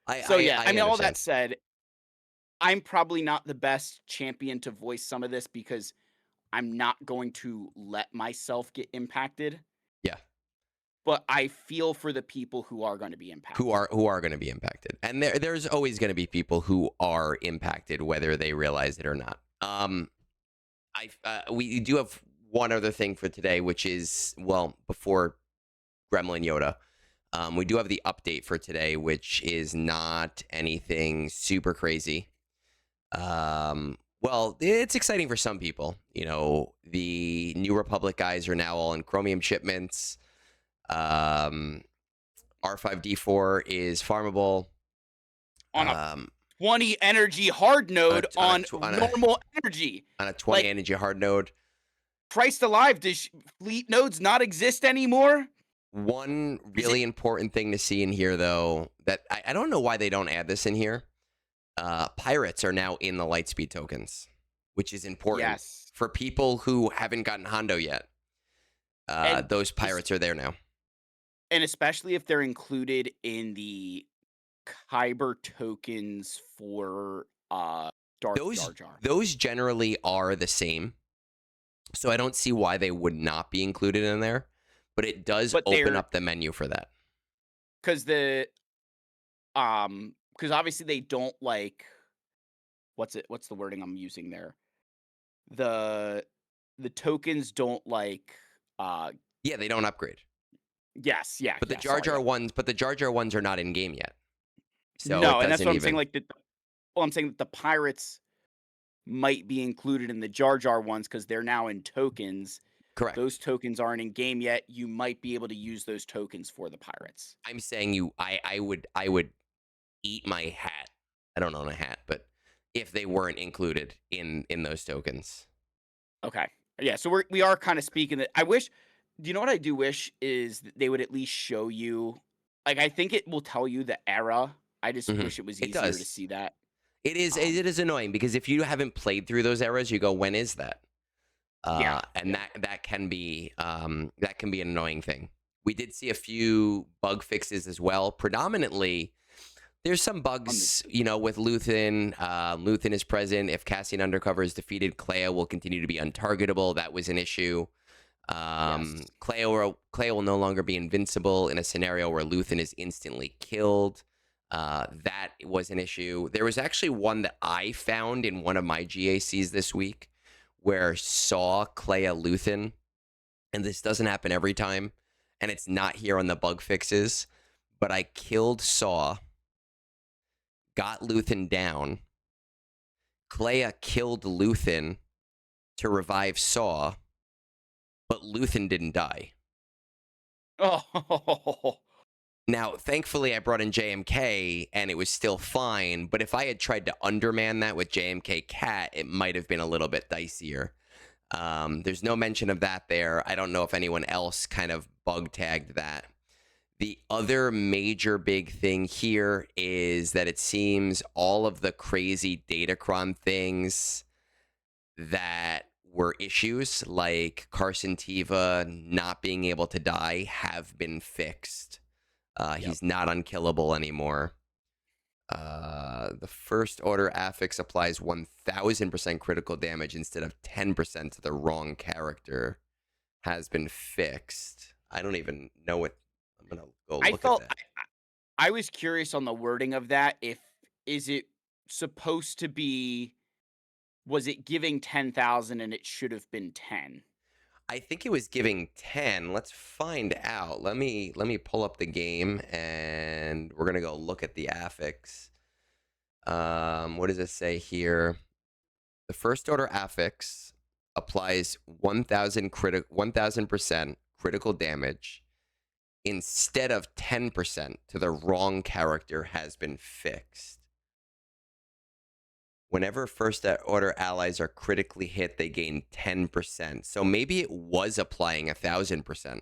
I mean, all that said, I'm probably not the best champion to voice some of this because I'm not going to let myself get impacted. Yeah. But I feel for the people who are going to be impacted. Who are going to be impacted. And there's always going to be people who are impacted whether they realize it or not. We do have one other thing for today, which is, before Gremlin Yoda, we do have the update for today, which is not anything super crazy. Well, it's exciting for some people. You know, the New Republic guys are now all in chromium shipments. R5D4 is farmable. On a Um, 20 energy hard node on on a normal energy. on a 20 Like, energy hard node. priced alive, does fleet nodes not exist anymore? One Is it? really important thing to see in here, though, that I don't know why they don't add this in here. Pirates are now in the Lightspeed tokens, which is important Yes. for people who haven't gotten Hondo yet. And Those pirates are there now. and especially if they're included in the Kyber tokens for Darth Jar Jar. Those generally are the same, so I don't see why they would not be included in there. But it does open up the menu for that. Because because obviously they don't like what's the wording I'm using there? The tokens don't like Yeah, they don't upgrade. yes, yeah. But the yeah, Jar Jar sorry. ones are not in game yet. So No, it and that's doesn't what I'm even. saying. Like I'm saying that the pirates might be included in the Jar Jar ones because they're now in tokens. Correct. Those tokens aren't in game yet. You might be able to use those tokens for the pirates. I'm saying I would eat my hat. I don't own a hat, but if they weren't included in those tokens. Okay. Yeah, so we are kind of speaking that I wish. Do you know what I do wish is that they would at least show you, like, I think it will tell you the era. I just wish it was It easier to does. see that. It is annoying because if you haven't played through those eras, you go, when is that? Yeah. And that can be an annoying thing. We did see a few bug fixes as well. Predominantly, there's some bugs, you know, with Luthen. Luthen is present. If Cassian Undercover is defeated, Clea will continue to be untargetable. That was an issue. Yes. Clea will no longer be invincible in a scenario where Luthen is instantly killed. That was an issue. There was actually one that I found in one of my GACs this week where saw Clea Luthen, and this doesn't happen every time, and it's not here on the bug fixes, but I killed Saw, got Luthen down. Clea killed Luthen to revive Saw, but Luthen didn't die. Oh. Now, thankfully, I brought in JMK, and it was still fine, but if I had tried to underman that with JMK Cat, it might have been a little bit dicier. There's no mention of that there. I don't know if anyone else kind of bug tagged that. The other major big thing here is that it seems all of the crazy datacron things that were issues, like Carson Teva not being able to die, have been fixed. He's not unkillable anymore. The first order affix applies 1000% critical damage instead of 10% to the wrong character. Has been fixed. I don't even know what. I'm gonna go look at that. I was curious on the wording of that. Is it supposed to be? Was it giving 10,000 and it should have been 10? I think it was giving 10. Let's find out. Let me pull up the game, and we're gonna go look at the affix. What does it say here? The first order affix applies 1000% critical damage instead of 10% to the wrong character has been fixed. Whenever first order allies are critically hit, they gain 10%. So maybe it was applying 1000%.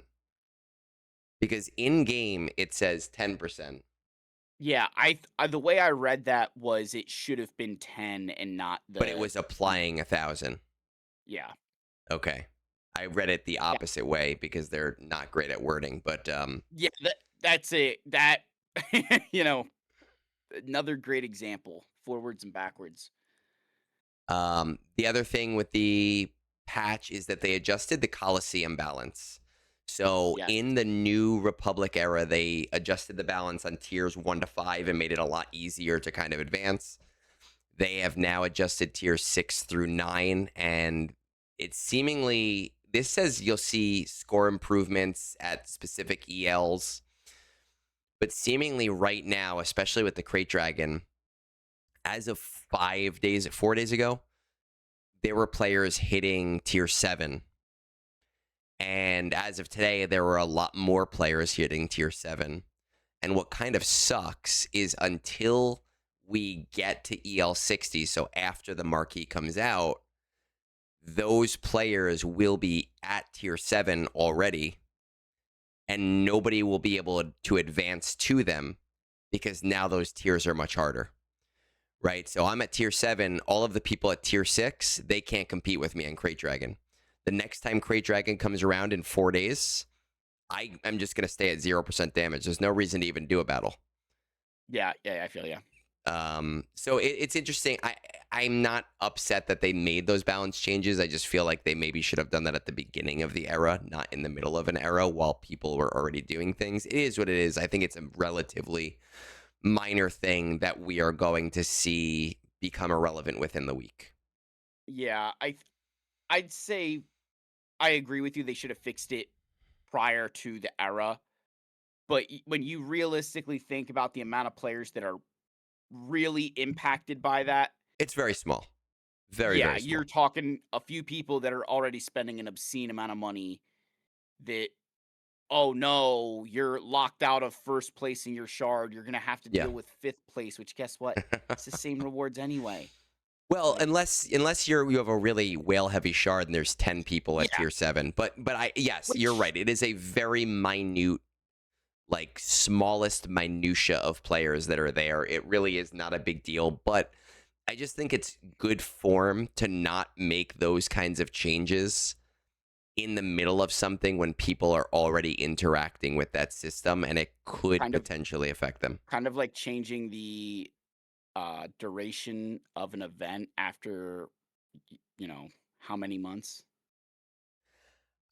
Because in game it says 10%. Yeah, I the way I read that was it should have been 10 and not the. But it was applying 1000. Yeah. Okay. I read it the opposite way because they're not great at wording, but yeah, that's it. That you know, another great example, forwards and backwards. The other thing with the patch is that they adjusted the Coliseum balance. So in the New Republic era, they adjusted the balance on tiers 1 to 5 and made it a lot easier to kind of advance. They have now adjusted tiers 6 through 9, and it's seemingly, this says you'll see score improvements at specific ELs, but seemingly right now, especially with the Crate Dragon, as of 4 days ago, there were players hitting tier 7. And as of today, there were a lot more players hitting tier 7. And what kind of sucks is until we get to EL60, so after the marquee comes out, those players will be at tier 7 already, and nobody will be able to advance to them because now those tiers are much harder. Right? So I'm at tier 7. All of the people at tier 6, they can't compete with me on Crate Dragon. The next time Crate Dragon comes around in 4 days, I'm just going to stay at 0% damage. There's no reason to even do a battle. Yeah, I feel you. So it's interesting. I'm not upset that they made those balance changes. I just feel like they maybe should have done that at the beginning of the era, not in the middle of an era while people were already doing things. It is what it is. I think it's a relatively minor thing that we are going to see become irrelevant within the week. Yeah, I'd say I agree with you. They should have fixed it prior to the era. But when you realistically think about the amount of players that are really impacted by that, It's very small. Very small. You're talking a few people that are already spending an obscene amount of money that, oh no, you're locked out of first place in your shard. You're going to have to deal with 5th place, which guess what? It's the same rewards anyway. Well, unless you have a really whale heavy shard and there's 10 people at tier 7. But you're right. It is a very minute, like smallest minutia of players that are there. It really is not a big deal, but I just think it's good form to not make those kinds of changes in the middle of something when people are already interacting with that system and it could potentially affect them. Kind of like changing the duration of an event after, how many months?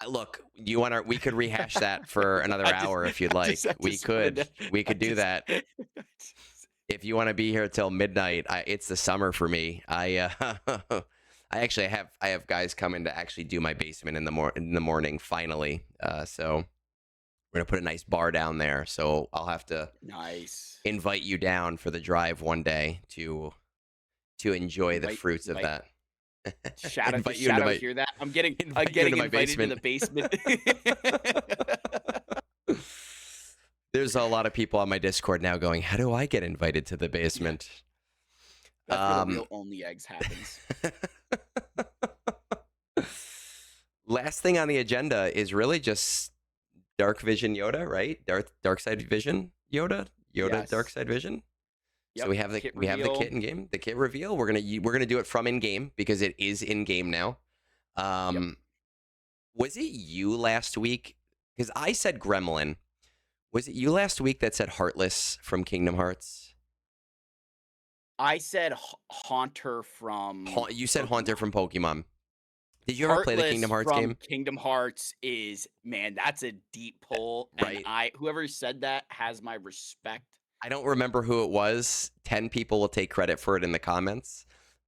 Look, we could rehash that for another hour if you'd like. We could do that. If you want to be here till midnight, it's the summer for me. I actually have guys coming to actually do my basement in the morning finally. So we're gonna put a nice bar down there. So I'll have to invite you down for the drive one day to enjoy the fruits of that. Shadow, hear that? I'm getting invited to the basement. There's a lot of people on my Discord now going, how do I get invited to the basement? That's where the real only eggs happens. Last thing on the agenda is really just Dark Vision Yoda, right? Darkside Vision Yoda? Yes. Darkside Vision? Yep. So we have the kit in game, the kit reveal. We're gonna do it from in game because it is in game now. Was it you last week? Because I said Gremlin. Was it you last week that said Heartless from Kingdom Hearts? I said Haunter from. You said Haunter from Pokemon. Did you ever play the Kingdom Hearts game? Kingdom Hearts is, man, that's a deep pull. Right. And whoever said that has my respect. I don't remember who it was. 10 people will take credit for it in the comments,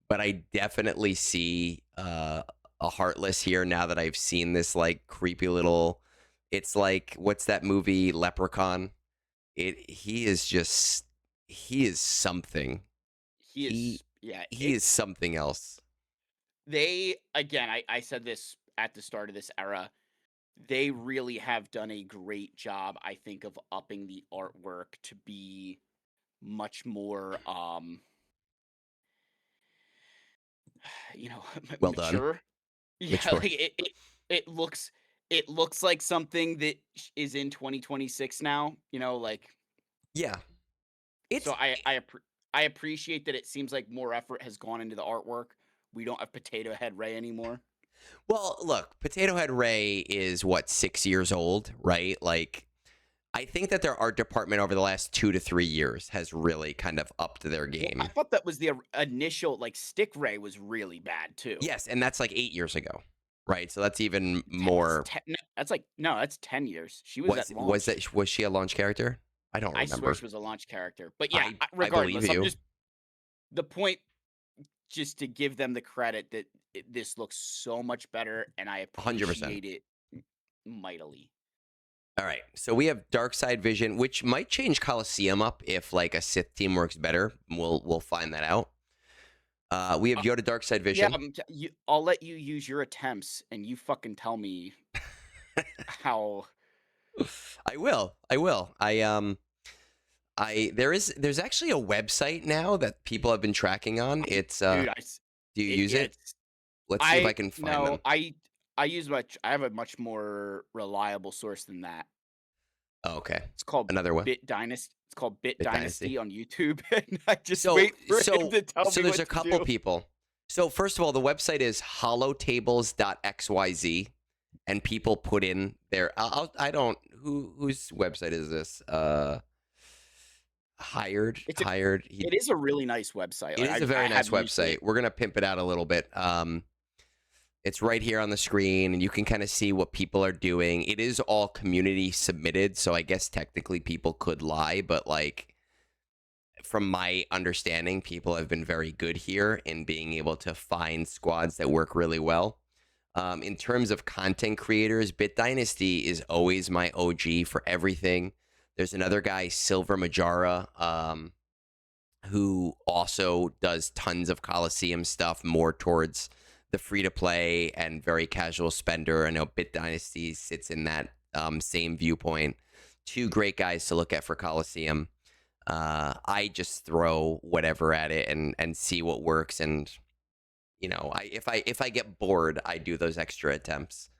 but I definitely see a Heartless here now that I've seen this like creepy little. It's like, what's that movie Leprechaun? He is something. He is something else. They, again, I said this at the start of this era. They really have done a great job, I think, of upping the artwork to be much more, well mature. Done. Yeah, mature. Like it looks like something that is in 2026 now. Yeah. So I appreciate that. It seems like more effort has gone into the artwork. We don't have Potato Head Ray anymore. Well, look, Potato Head Ray is, 6 years old, right? Like, I think that their art department over the last 2 to 3 years has really kind of upped their game. Well, I thought that was the initial, Stick Ray was really bad, too. Yes, and that's 8 years ago, right? So that's even more. That's 10 years. She was at launch. Was she a launch character? I don't remember. I swear she was a launch character. But yeah, regardless, I'm just the point. Just to give them the credit that this looks so much better, and I appreciate 100%. It mightily. All right, so we have Darkside Vision, which might change Coliseum up if a Sith team works better. We'll find that out. We have Yoda Darkside Yeah, Vision. I'll let you use your attempts, and you fucking tell me how. I will. There's actually a website now that people have been tracking on. It's Dude, do you use yeah, it? Let's see if I can find no, them. I have a much more reliable source than that. Oh, okay. It's called Another one. Bit Dynasty. It's called Bit Bit Dynasty. Dynasty on YouTube, and I just So wait for him to tell me there's what a to couple do. people. So first of all, the website is hollowtables.xyz, and people put in their. I don't. Whose website is this? Hired. It is a really nice website. It Like, is a very I nice have used website. it. We're gonna pimp it out a little bit. It's right here on the screen, and you can kind of see what people are doing. It is all community submitted, so I guess technically people could lie, but like from my understanding, people have been very good here in being able to find squads that work really well. In terms of content creators, Bit Dynasty is always my OG for everything. There's another guy, Silver Majara, who also does tons of Coliseum stuff, more towards the free-to-play and very casual spender. I know Bit Dynasty sits in that same viewpoint. Two great guys to look at for Coliseum. I just throw whatever at it and see what works, and if I get bored, I do those extra attempts.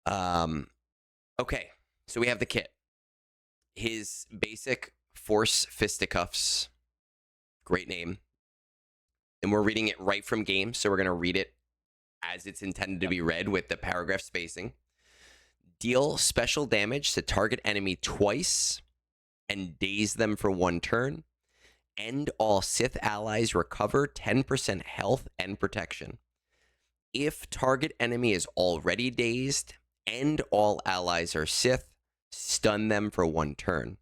Okay, so we have the kit. His basic Force Fisticuffs, great name. And we're reading it right from game, so we're going to read it as it's intended to be read with the paragraph spacing. Deal special damage to target enemy twice and daze them for 1 turn. End all Sith allies recover 10% health and protection. If target enemy is already dazed and all allies are Sith, stun them for 1 turn.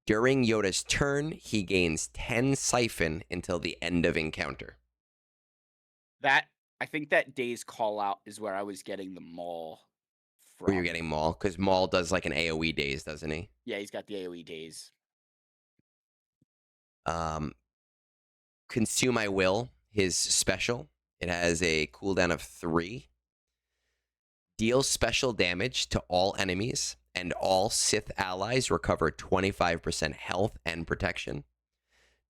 During Yoda's turn, he gains 10 siphon until the end of encounter. I think that Days call out is where I was getting the Maul from. Where you're getting Maul? Because Maul does like an AoE daze, doesn't he? Yeah, he's got the AoE Days. Consume I Will, his special. It has a cooldown of 3. Deal special damage to all enemies, and all Sith allies recover 25% health and protection.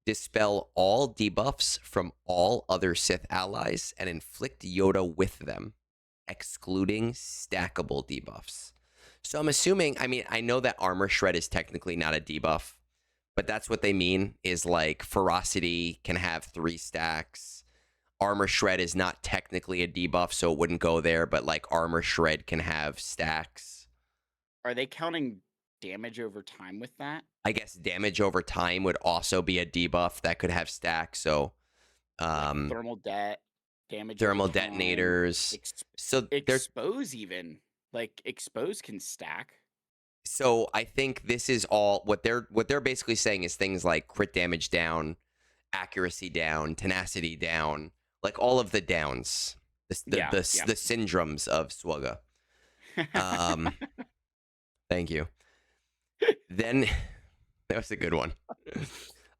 Dispel all debuffs from all other Sith allies and inflict Yoda with them, excluding stackable debuffs. So I'm assuming, I know that Armor Shred is technically not a debuff, but that's what they mean, is like Ferocity can have 3 stacks. Armor Shred is not technically a debuff, so it wouldn't go there, but like Armor Shred can have stacks. Are they counting damage over time with that? I guess damage over time would also be a debuff that could have stacks, so like thermal damage, thermal detonators. So expose even. Like expose can stack. So I think this is all what they're basically saying is things like crit damage down, accuracy down, tenacity down, like all of the downs, the syndromes of Swugga. Thank you. Then that was a good one.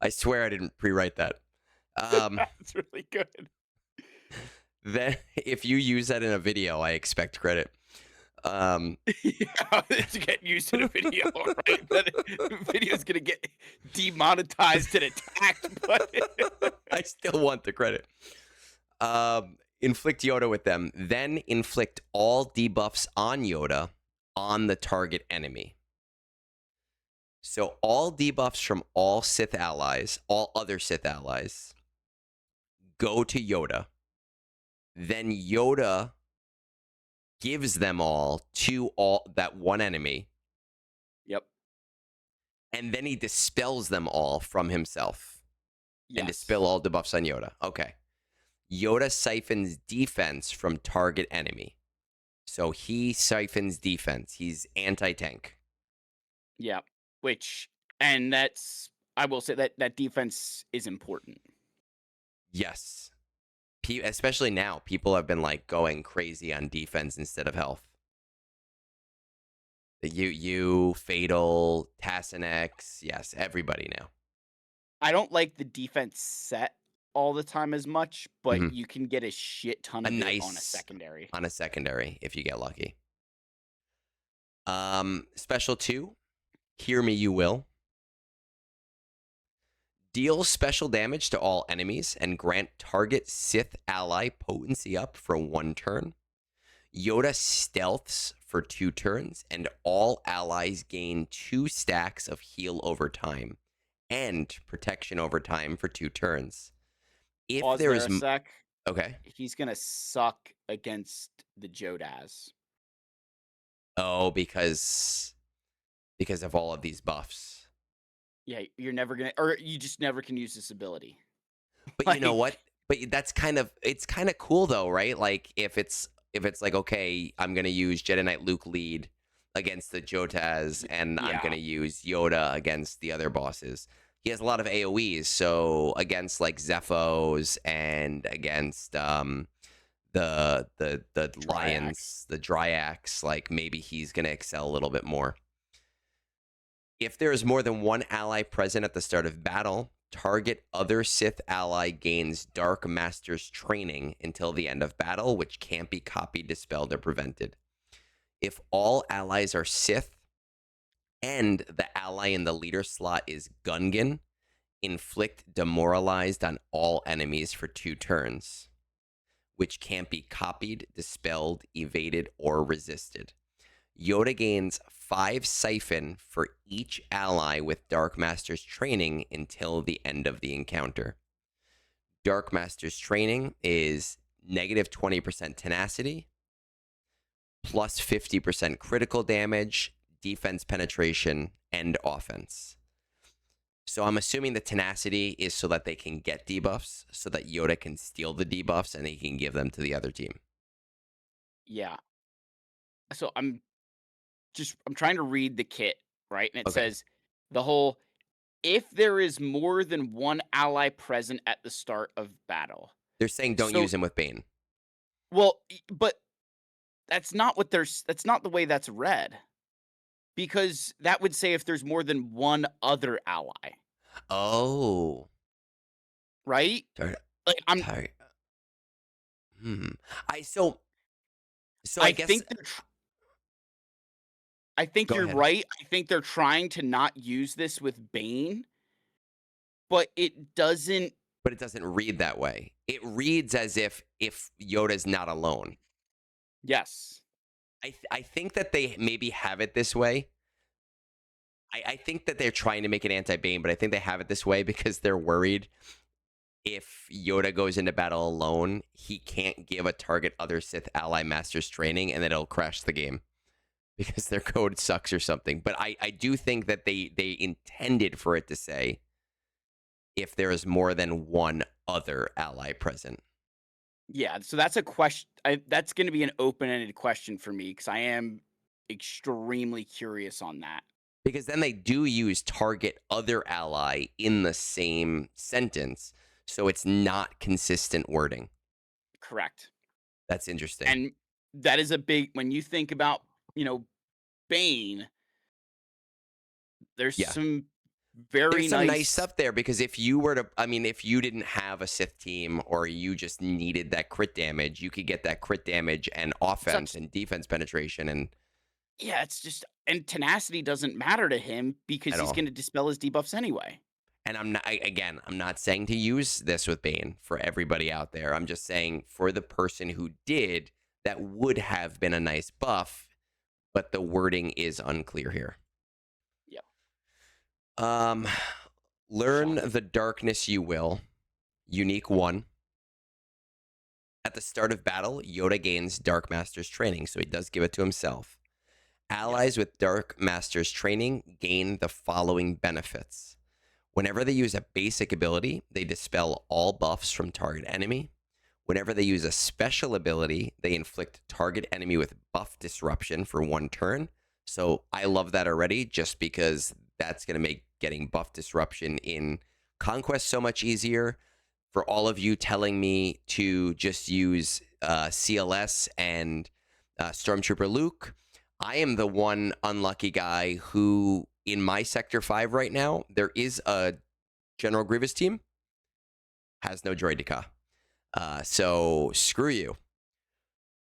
I swear I didn't pre-write that. That's really good. Then if you use that in a video, I expect credit. Yeah, to get used to the video, right? That video's gonna get demonetized and attacked, but I still want the credit. Inflict Yoda with them, then inflict all debuffs on Yoda on the target enemy. So all debuffs from all Sith allies, all other Sith allies, go to Yoda. Then Yoda gives them all to that one enemy. Yep. And then he dispels them all from himself. Yes. And dispel all debuffs on Yoda. Okay. Yoda siphons defense from target enemy. So he siphons defense. He's anti-tank. Yeah. I will say that defense is important. Yes. Especially now, people have been like going crazy on defense instead of health. The Fatal, Tassin X, yes, everybody now. I don't like the defense set all the time as much, but hmm you can get a shit ton A of it on a nice secondary. on a secondary if you get lucky. Special 2, Hear Me You Will. Deal special damage to all enemies and grant target Sith ally potency up for 1 turn. Yoda stealths for 2 turns, and all allies gain 2 stacks of heal over time and protection over time for 2 turns. If Pause there there is a sec. okay. He's gonna suck against the Jodas. Oh, because of all of these buffs. Yeah, you're never gonna, or you just never can use this ability. But you know Like, what? But that's it's kind of cool though, right? Like if it's like, okay, I'm gonna use Jedi Knight Luke lead against the Jotas, and I'm yeah, gonna use Yoda against the other bosses. He has a lot of AoEs, so against like Zephos and against the Triax. Lions, the Dryax, like maybe he's gonna excel a little bit more. If there is more than 1 ally present at the start of battle, target other Sith ally gains Dark Master's training until the end of battle, which can't be copied, dispelled, or prevented. If all allies are Sith and the ally in the leader slot is Gungan, inflict demoralized on all enemies for 2 turns, which can't be copied, dispelled, evaded, or resisted. Yoda gains 5 siphon for each ally with Dark Master's training until the end of the encounter. Dark Master's training is negative 20% tenacity, plus 50% critical damage, defense penetration, and offense. So I'm assuming the tenacity is so that they can get debuffs, so that Yoda can steal the debuffs and he can give them to the other team. yeah. So I'm trying to read the kit, right? And it Okay. says the whole, if there is more than 1 ally present at the start of battle. They're saying don't So, use him with Bane. well, but that's not what that's not the way that's read. Because that would say if there's more than 1 other ally, Oh. right? Sorry. Like, Sorry. Hmm. I so I I guess think I think go you're ahead. right. I think they're trying to not use this with Bane, but it doesn't. But it doesn't read that way. It reads as if Yoda's not alone. Yes. I think that they maybe have it this way. I think that they're trying to make it anti-Bane, but I think they have it this way because they're worried if Yoda goes into battle alone, he can't give a target other Sith ally master's training, and then it'll crash the game because their code sucks or something. But I do think that they intended for it to say if there is more than 1 other ally present. Yeah, so that's a question. That's going to be an open-ended question for me because I am extremely curious on that. Because then they do use target other ally in the same sentence, so it's not consistent wording. Correct. That's interesting. And that is a big, when you think about, Bane, there's Yeah. some very There's some nice nice. stuff there because if you were to, I mean, if you didn't have a Sith team or you just needed that crit damage, you could get that crit damage and offense Such and defense penetration and Yeah, it's just, and tenacity doesn't matter to him because at he's all. going to dispel his debuffs anyway. And again, I'm not saying to use this with Bane for everybody out there. I'm just saying for the person who did, that would have been a nice buff, but the wording is unclear here. Yep. Learn Shocking. the darkness you will. Unique 1. At the start of battle, Yoda gains Dark Master's training, so he does give it to himself. Allies Yes. with Dark Master's training gain the following benefits. Whenever they use a basic ability, they dispel all buffs from target enemy. Whenever they use a special ability, they inflict target enemy with buff disruption for 1 turn. So I love that already just because that's going to make getting buff disruption in Conquest so much easier. For all of you telling me to just use CLS and Stormtrooper Luke, I am the one unlucky guy who, in my Sector 5 right now, there is a General Grievous team. has no droid deca. So screw you.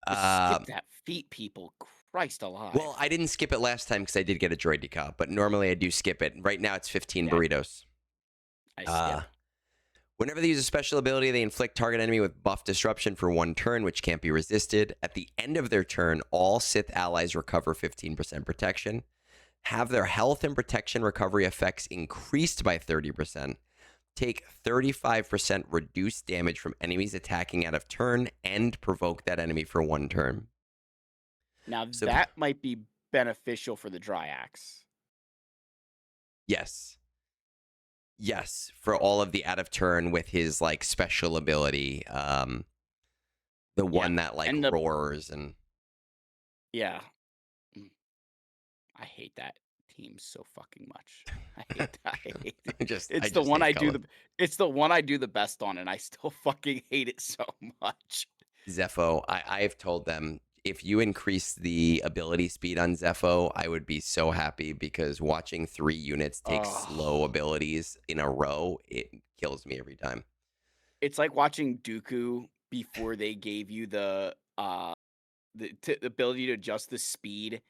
Just skip that feat, people. Christ alive. Well, I didn't skip it last time because I did get a droid deca, but normally I do skip it. Right now it's 15 burritos. I skip. Whenever they use a special ability, they inflict target enemy with buff disruption for 1 turn, which can't be resisted. At the end of their turn, all Sith allies recover 15% protection, have their health and protection recovery effects increased by 30%, take 35% reduced damage from enemies attacking out of turn, and provoke that enemy for 1 turn. Now, that might be beneficial for the Dryax. Yes. Yes, for all of the out of turn with his like special ability, the one that like roars and yeah, I hate that team so fucking much. I hate that. I hate it. It's the one I do the best on, and I still fucking hate it so much. Zepho, I've told them if you increase the ability speed on Zepho, I would be so happy because watching 3 units take slow abilities in a row, it kills me every time. It's like watching Dooku before they gave you the ability to adjust the speed,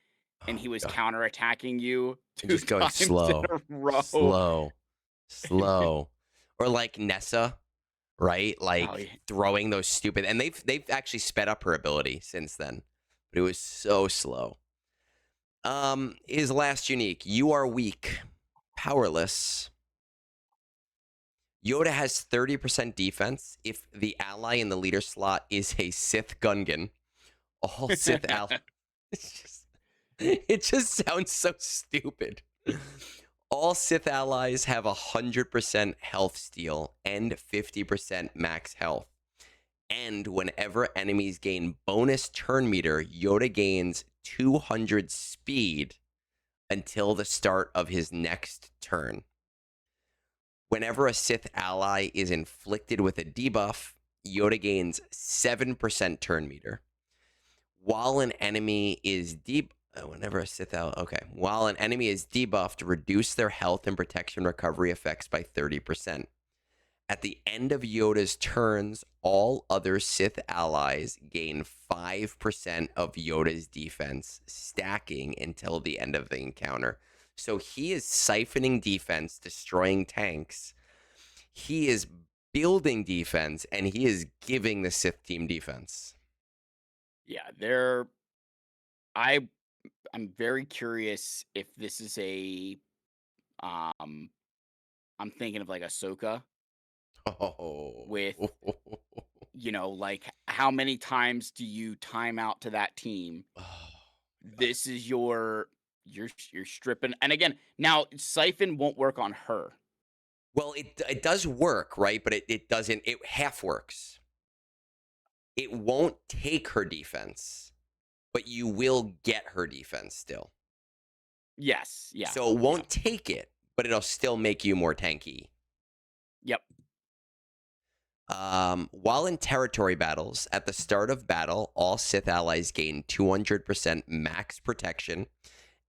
and he was counterattacking you 2 just going times slow, in a row. slow, or like Nessa. Right, like throwing those stupid, and they've actually sped up her ability since then, but it was so slow. His last unique: you are weak, powerless. Yoda has 30% defense if the ally in the leader slot is a Sith Gungan. All Sith allies. It just sounds so stupid. All Sith allies have 100% health steal and 50% max health. And whenever enemies gain bonus turn meter, Yoda gains 200 speed until the start of his next turn. Whenever a Sith ally is inflicted with a debuff, Yoda gains 7% turn meter. While an enemy is while an enemy is debuffed, reduce their health and protection recovery effects by 30%. At the end of Yoda's turns, all other Sith allies gain 5% of Yoda's defense, stacking until the end of the encounter. So he is siphoning defense, destroying tanks. He is building defense, and he is giving the Sith team defense. Yeah, I'm very curious if this is I'm thinking of like Ahsoka. With like how many times do you time out to that team? This is you're stripping, and again, now Siphon won't work on her. Well, it does work, right? But it doesn't. It half works. It won't take her defense, but you will get her defense still. Yes, yeah. So it won't take it, but it'll still make you more tanky. Yep. While in territory battles, at the start of battle, all Sith allies gain 200% max protection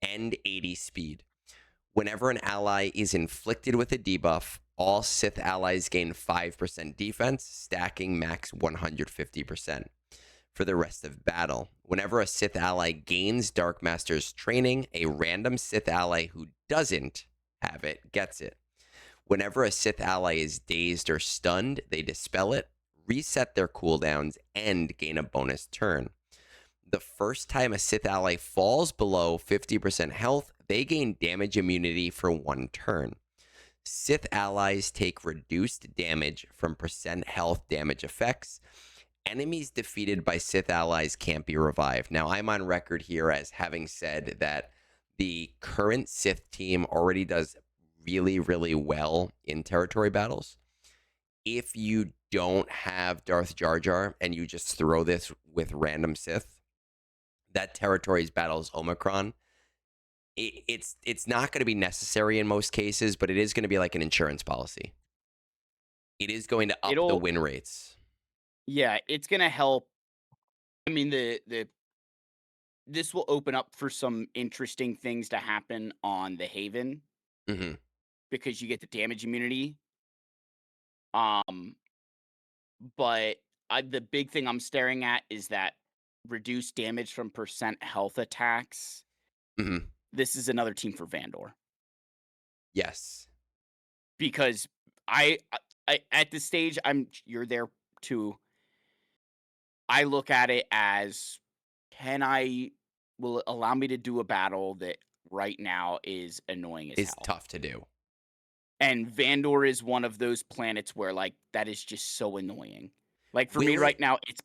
and 80 speed. Whenever an ally is inflicted with a debuff, all Sith allies gain 5% defense, stacking max 150%. For the rest of battle, whenever a Sith ally gains Dark Master's training, a random Sith ally who doesn't have it gets it. Whenever a Sith ally is dazed or stunned, they dispel it, reset their cooldowns, and gain a bonus turn. The first time a Sith ally falls below 50% health, they gain damage immunity for 1 turn. Sith allies take reduced damage from percent health damage effects. Enemies defeated by Sith allies can't be revived. Now, I'm on record here as having said that the current Sith team already does really, really well in territory battles. If you don't have Darth Jar Jar and you just throw this with random Sith, that territories battles Omicron, it's not going to be necessary in most cases, but it is going to be like an insurance policy. It is going to up the win rates. Yeah, it's going to help. I mean, this will open up for some interesting things to happen on the Haven. Mm-hmm. Because you get the damage immunity. but the big thing I'm staring at is that reduced damage from percent health attacks. Mhm. This is another team for Vandor Yes. because I at this stage you're there too. I look at it as can I will it allow me to do a battle that right now is annoying as It's hell. tough to do. And Vandor is one of those planets where, like, that is just so annoying. Like, for me Will it? right now, it's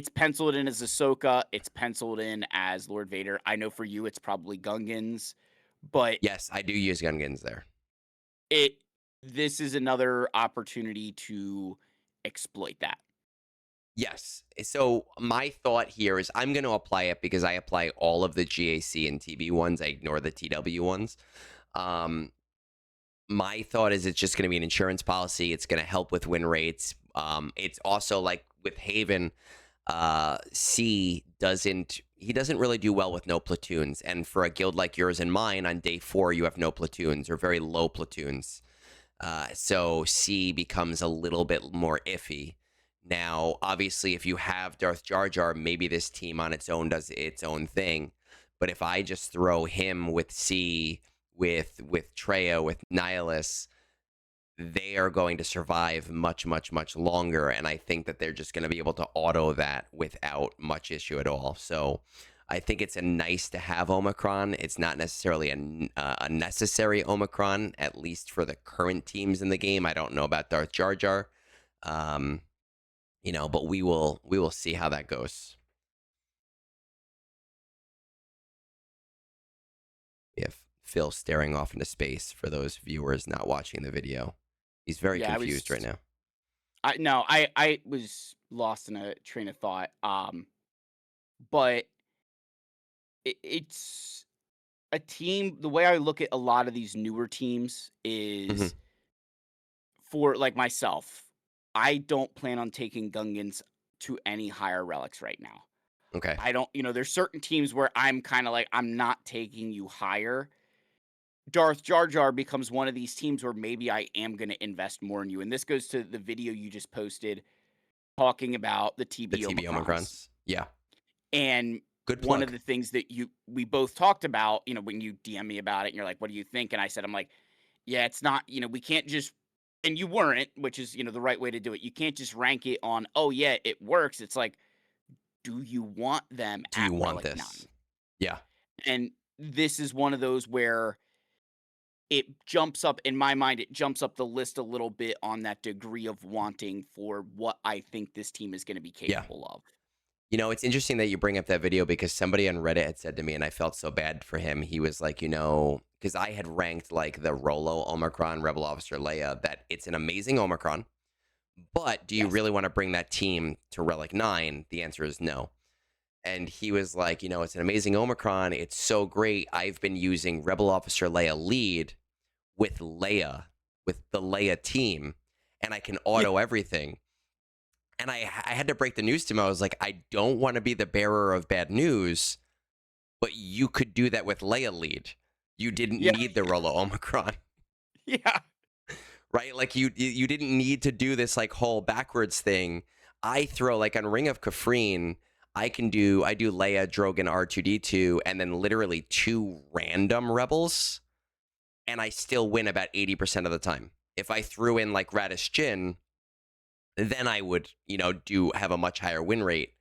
penciled in as Ahsoka, it's penciled in as Lord Vader. I know for you, it's probably Gungans, but Yes, I do use Gungans there. it this is another opportunity to exploit that. Yes. So my thought here is I'm going to apply it because I apply all of the GAC and TB ones. I ignore the TW ones. Um, my thought is it's just going to be an insurance policy. It's going to help with win rates. It's also like with Haven, C doesn't really do well with no platoons. And for a guild like yours and mine, on day 4 you have no platoons or very low platoons. So C becomes a little bit more iffy. Now, obviously, if you have Darth Jar Jar, maybe this team on its own does its own thing. But if I just throw him with C, with Treya, with Nihilus, they are going to survive much, much, much longer. And I think that they're just going to be able to auto that without much issue at all. So I think it's a nice to have Omicron. It's not necessarily a necessary Omicron, at least for the current teams in the game. I don't know about Darth Jar Jar. But we will see how that goes. If Phil staring off into space for those viewers not watching the video, he's very Yeah, confused right now. I was lost in a train of thought, but it's a team the way I look at a lot of these newer teams Hmm. is for, like, myself, I don't plan on taking Gungans to any higher relics right now. Okay. I don't there's certain teams where I'm kinda like, "I'm not taking you higher." Darth Jar Jar becomes one of these teams where maybe I am gonna invest more in you, and this goes to the video you just posted talking about the The TB TB Omicrons. Omicrons. Yeah. And Good one of plug. the things that we both talked about, when you DM me about it and you're like, "What do you think?" And I said, I'm like, "Yeah, it's not, we can't just," and you weren't, which is, the right way to do it. You can't just rank it on, "Oh yeah, it works." It's like, do you want them Do at you want Relic this? 9? Yeah. And this is one of those where it jumps up in my mind, it jumps up the list a little bit on that degree of wanting for what I think this team is going to be Yeah. capable of. It's interesting that you bring up that video because somebody on Reddit had said to me, and I felt so bad for him. He was like, because I had ranked like the Rolo Omicron Rebel Officer Leia, that it's an amazing Omicron, but do you Yes. really want to bring that team to Relic 9? The answer is no. And he was like, it's an amazing Omicron. It's so great. I've been using Rebel Officer Leia lead with Leia, with the Leia team, and I can Yeah. auto everything. And I had to break the news to him. I was like, I don't want to be the bearer of bad news, but you could do that with Leia lead. You didn't Yeah. need the Rolo Omicron, Yeah. right? Like you didn't need to do this like whole backwards thing. I throw like on Ring of Kafrene, I do Leia, Drogon, R2D2, and then literally 2 random rebels, and I still win about 80% of the time. If I threw in like Radish Jin, then I would, have a much higher win rate,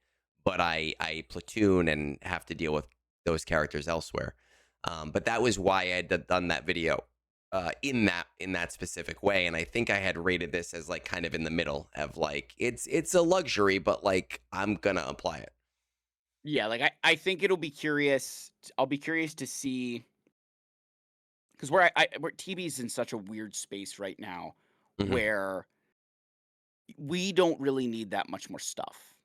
but I platoon and have to deal with those characters elsewhere. But that was why I had done that video in that specific way, and I think I had rated this as like kind of in the middle of like it's a luxury, but like I'm gonna apply it. Yeah, like I think I'll be curious to see because where TV's in such a weird space right now Hmm. where we don't really need that much more stuff.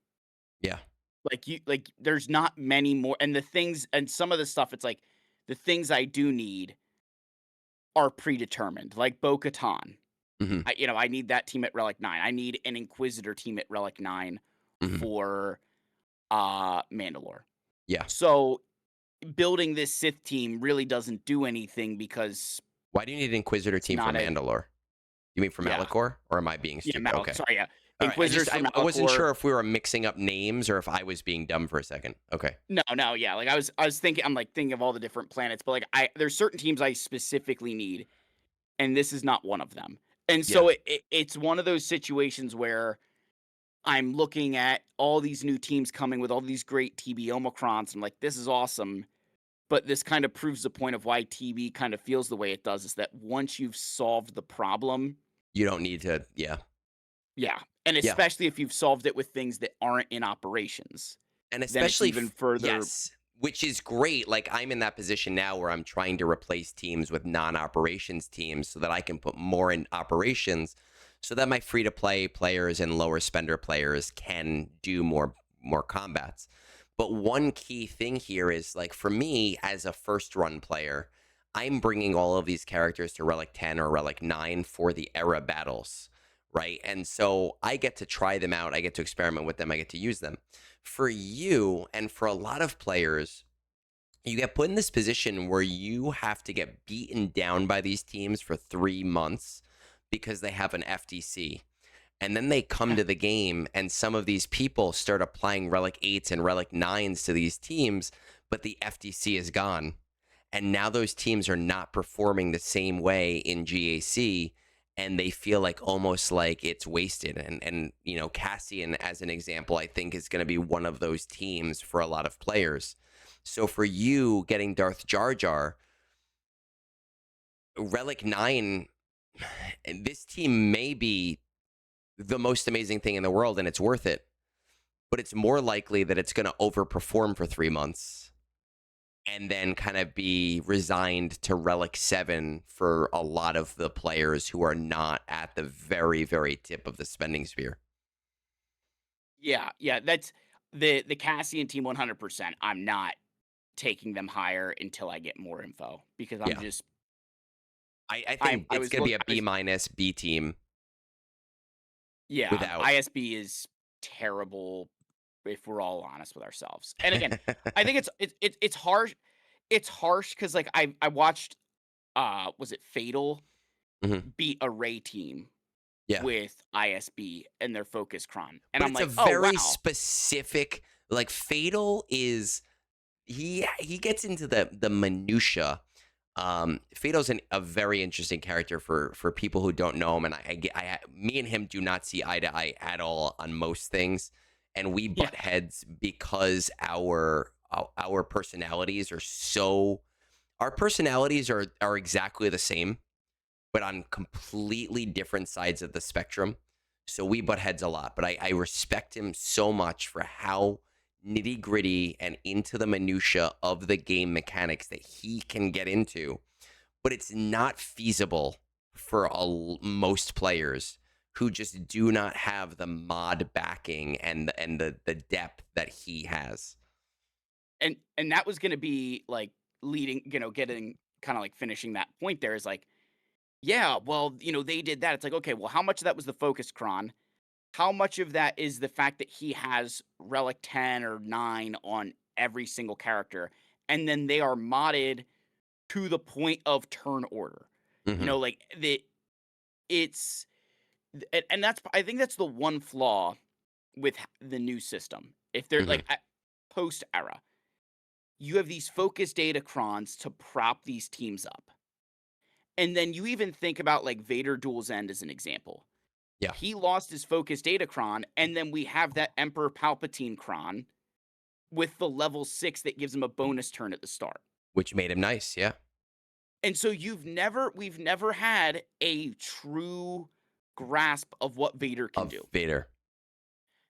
Yeah, Like there's not many more and the things and some of the stuff it's like the things I do need are predetermined. Like Bo-Katan. hmm I need that team at Relic 9. I need an Inquisitor team at Relic 9 hmm for Mandalore. yeah. So building this Sith team really doesn't do anything because Why do you need an Inquisitor it's team for not a Mandalore? You mean for yeah. Malachor, or am I being Yeah, stupid? Mal Okay, sorry, yeah. All right. Inquisitors for I wasn't Malachor. sure if we were mixing up names or if I was being dumb for a second. Okay. No, yeah. Like I was thinking, I'm like thinking of all the different planets, but like there's certain teams I specifically need, and this is not one of them. And Yeah. so it's one of those situations where I'm looking at all these new teams coming with all these great TB Omicrons. I'm like, this is awesome. But this kind of proves the point of why TB kind of feels the way it does, is that once you've solved the problem, You don't need to. Yeah. yeah, and Yeah. especially if you've solved it with things that aren't in operations, And then it's especially, even further. yes, which is great. Like I'm in that position now where I'm trying to replace teams with non-operations teams so that I can put more in operations so that my free-to-play players and lower spender players can do more combats. But one key thing here is like for me as a first run player, I'm bringing all of these characters to Relic 10 or Relic 9 for the era battles, right? And so I get to try them out. I get to experiment with them. I get to use them. For you and for a lot of players, you get put in this position where you have to get beaten down by these teams for 3 months because they have an FDC. And then they come to the game, and some of these people start applying Relic 8s and Relic 9s to these teams, but the FDC is gone. And now those teams are not performing the same way in GAC, and they feel like almost like it's wasted. And you know, Cassian, as an example, I think is going to be one of those teams for a lot of players. So for you getting Darth Jar Jar, Relic 9, this team may be the most amazing thing in the world and it's worth it, but it's more likely that it's going to overperform for 3 months and then kind of be resigned to Relic 7 for a lot of the players who are not at the very, very tip of the spending sphere. Yeah, that's the Cassian team 100%. I'm not taking them higher until I get more info, because I'm Yeah. just I think I it's was going to be look a B minus B team yeah, without. ISB is terrible if we're all honest with ourselves. And again, I think it's harsh. It's harsh because like I watched was it Fatal Mhm. beat a Ray team Yeah. with ISB and their focus cron. And But I'm it's a like, oh very wow. specific, like Fatal is he gets into the minutia. Fato's a very interesting character for people who don't know him, and me and him do not see eye to eye at all on most things, and we Yeah. butt heads because our personalities are so. Our personalities are exactly the same, but on completely different sides of the spectrum. So we butt heads a lot, but I respect him so much for how nitty gritty and into the minutia of the game mechanics that he can get into. But it's not feasible for most players who just do not have the mod backing and the depth that he has. And that was gonna be like leading, getting kind of like finishing that point there is like, yeah, well, they did that. It's like, okay, well, how much of that was the focus cron? How much of that is the fact that he has Relic 10 or 9 on every single character, and then they are modded to the point of turn order? Mm-hmm. Like it's and that's, I think that's the one flaw with the new system. If they're Mm-hmm. like post era, you have these focus datacrons to prop these teams up. And then you even think about like Vader Duel's End as an example. Yeah. He lost his focus datacron, and then we have that Emperor Palpatine cron with the level 6 that gives him a bonus turn at the start. Which made him nice, yeah. And so we've never had a true grasp of what Vader can Of do. Vader.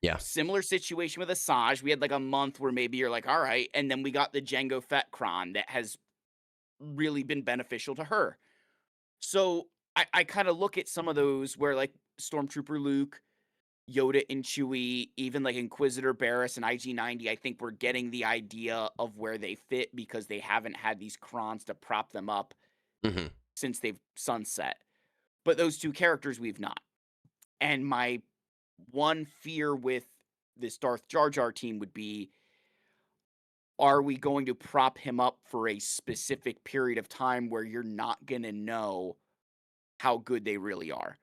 Yeah. Similar situation with Asajj. We had like a month where maybe you're like, all right, and then we got the Jango Fett cron that has really been beneficial to her. So I kind of look at some of those where like Stormtrooper Luke, Yoda and Chewie, even like Inquisitor Barriss and IG-90, I think we're getting the idea of where they fit because they haven't had these crons to prop them up Mm-hmm. since they've sunset. But those two characters we've not. And my one fear with this Darth Jar Jar team would be, are we going to prop him up for a specific period of time where you're not going to know how good they really are?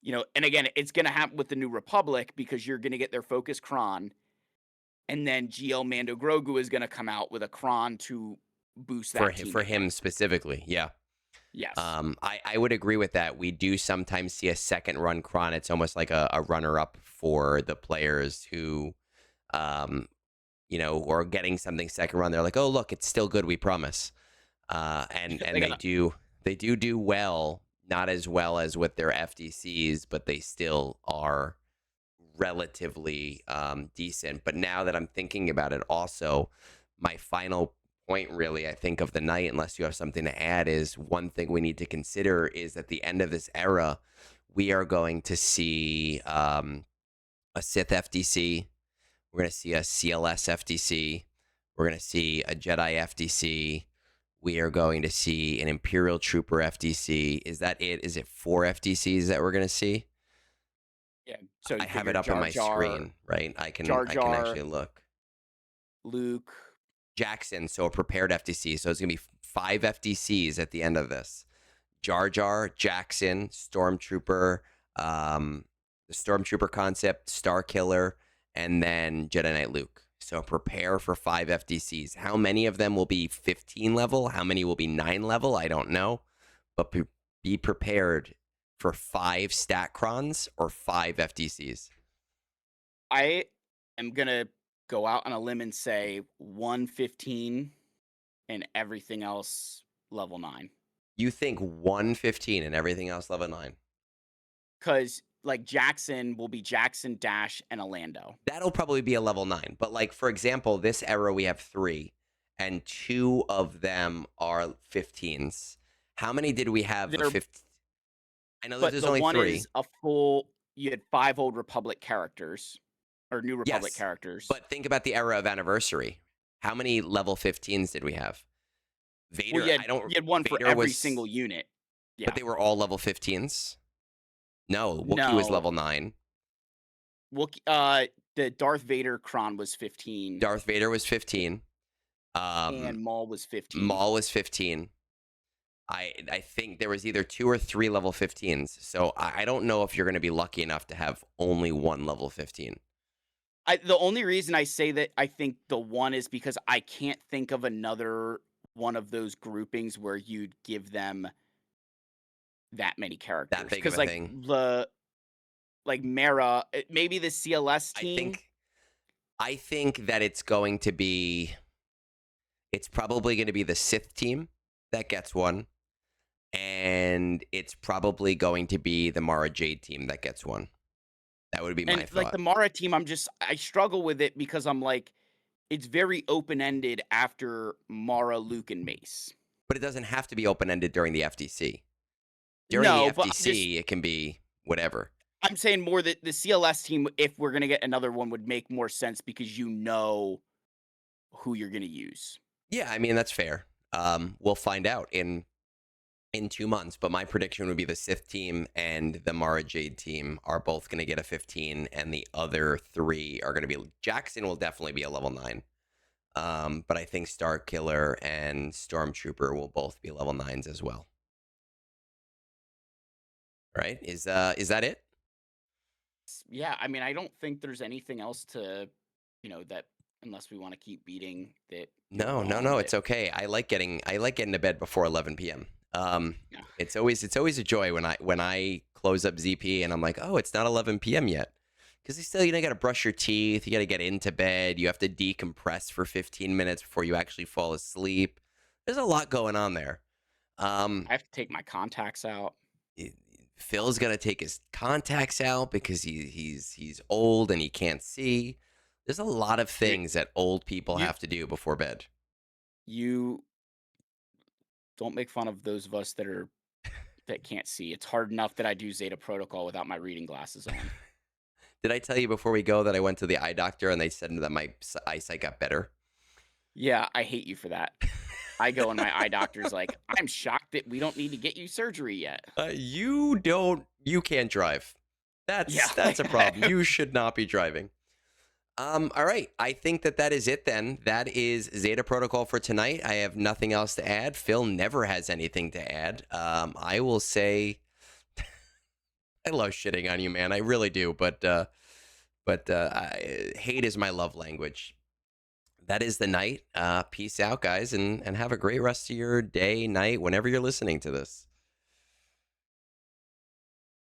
and again, it's going to happen with the New Republic because you're going to get their focus Kron, and then GL Mando Grogu is going to come out with a Kron to boost that team for again. him specifically. Yeah. Yes. I would agree with that. We do sometimes see a second run Kron. It's almost like a runner up for the players who, or getting something second run. They're like, oh, look, it's still good. We promise. And they do well, not as well as with their FDCs, but they still are relatively decent. But now that I'm thinking about it, also, my final point really, I think, of the night, unless you have something to add, is one thing we need to consider is at the end of this era, we are going to see a Sith FDC. We're going to see a CLS FDC. We're going to see a Jedi FDC. We are going to see an Imperial Trooper FDC. Is that it? Is it 4 FDCs that we're going to see? Yeah. So I have it up on my screen, right? I can actually look. Luke. Jackson, so a prepared FDC. So it's going to be 5 FDCs at the end of this. Jar Jar, Jackson, Stormtrooper, the Stormtrooper concept, Star Killer, and then Jedi Knight Luke. So prepare for 5 FDCs. How many of them will be 15 level? How many will be 9 level? I don't know. But be prepared for 5 Statcrons or 5 FDCs. I am going to go out on a limb and say 115 and everything else level 9. You think 115 and everything else level 9? Because like Jackson will be Jackson, Dash, and a Lando. That'll probably be a level 9. But like, for example, this era we have 3 and 2 of them are 15s. How many did we have of 15? I know there's only 3. But the one is a full, you had 5 Old Republic characters or New Republic characters. But think about the era of Anniversary. How many level 15s did we have? Vader, you had one for every single unit. Yeah. But they were all level 15s? No, Wookiee was level 9. Wookiee, the Darth Vader Kron was 15. Darth Vader was 15. And Maul was 15. Maul was 15. I think there was either 2 or 3 level 15s. So I don't know if you're going to be lucky enough to have only 1 level 15. The only reason I say that I think the 1 is because I can't think of another one of those groupings where you'd give them that many characters. That big of a thing. Like Mara, maybe the CLS team. I think that it's probably going to be the Sith team that gets 1. And it's probably going to be the Mara Jade team that gets 1. That would be my thought. Like the Mara team, I struggle with it because I'm like, it's very open-ended after Mara, Luke, and Mace. But it doesn't have to be open-ended during the FDC. During the FDC, it can be whatever. I'm saying more that the CLS team, if we're going to get another one, would make more sense because you know who you're going to use. Yeah, I mean, that's fair. We'll find out in 2 months, but my prediction would be the Sith team and the Mara Jade team are both going to get a 15, and the other 3 are going to be... Jackson will definitely be a level 9. But I think Star Killer and Stormtrooper will both be level 9s as well. Right? Is that it? Yeah, I mean, I don't think there's anything else to, that unless we want to keep beating that. No, it's okay. I like getting to bed before 11 p.m. It's always a joy when I close up ZP and I'm like, oh, it's not 11 p.m. yet. Because you still, got to brush your teeth. You got to get into bed. You have to decompress for 15 minutes before you actually fall asleep. There's a lot going on there. I have to take my contacts out. Phil's got to take his contacts out because he's old and he can't see. There's a lot of things that old people have to do before bed. You don't make fun of those of us that can't see. It's hard enough that I do Zeta protocol without my reading glasses on. Did I tell you before we go that I went to the eye doctor and they said that my eyesight got better? Yeah, I hate you for that. I go and my eye doctor's like, I'm shocked that we don't need to get you surgery yet. You can't drive. That's a problem. You should not be driving. All right. I think that is it then. That is Zeta Protocol for tonight. I have nothing else to add. Phil never has anything to add. I will say I love shitting on you, man. I really do. Hate is my love language. That is the night. Peace out, guys, and have a great rest of your day, night, whenever you're listening to this.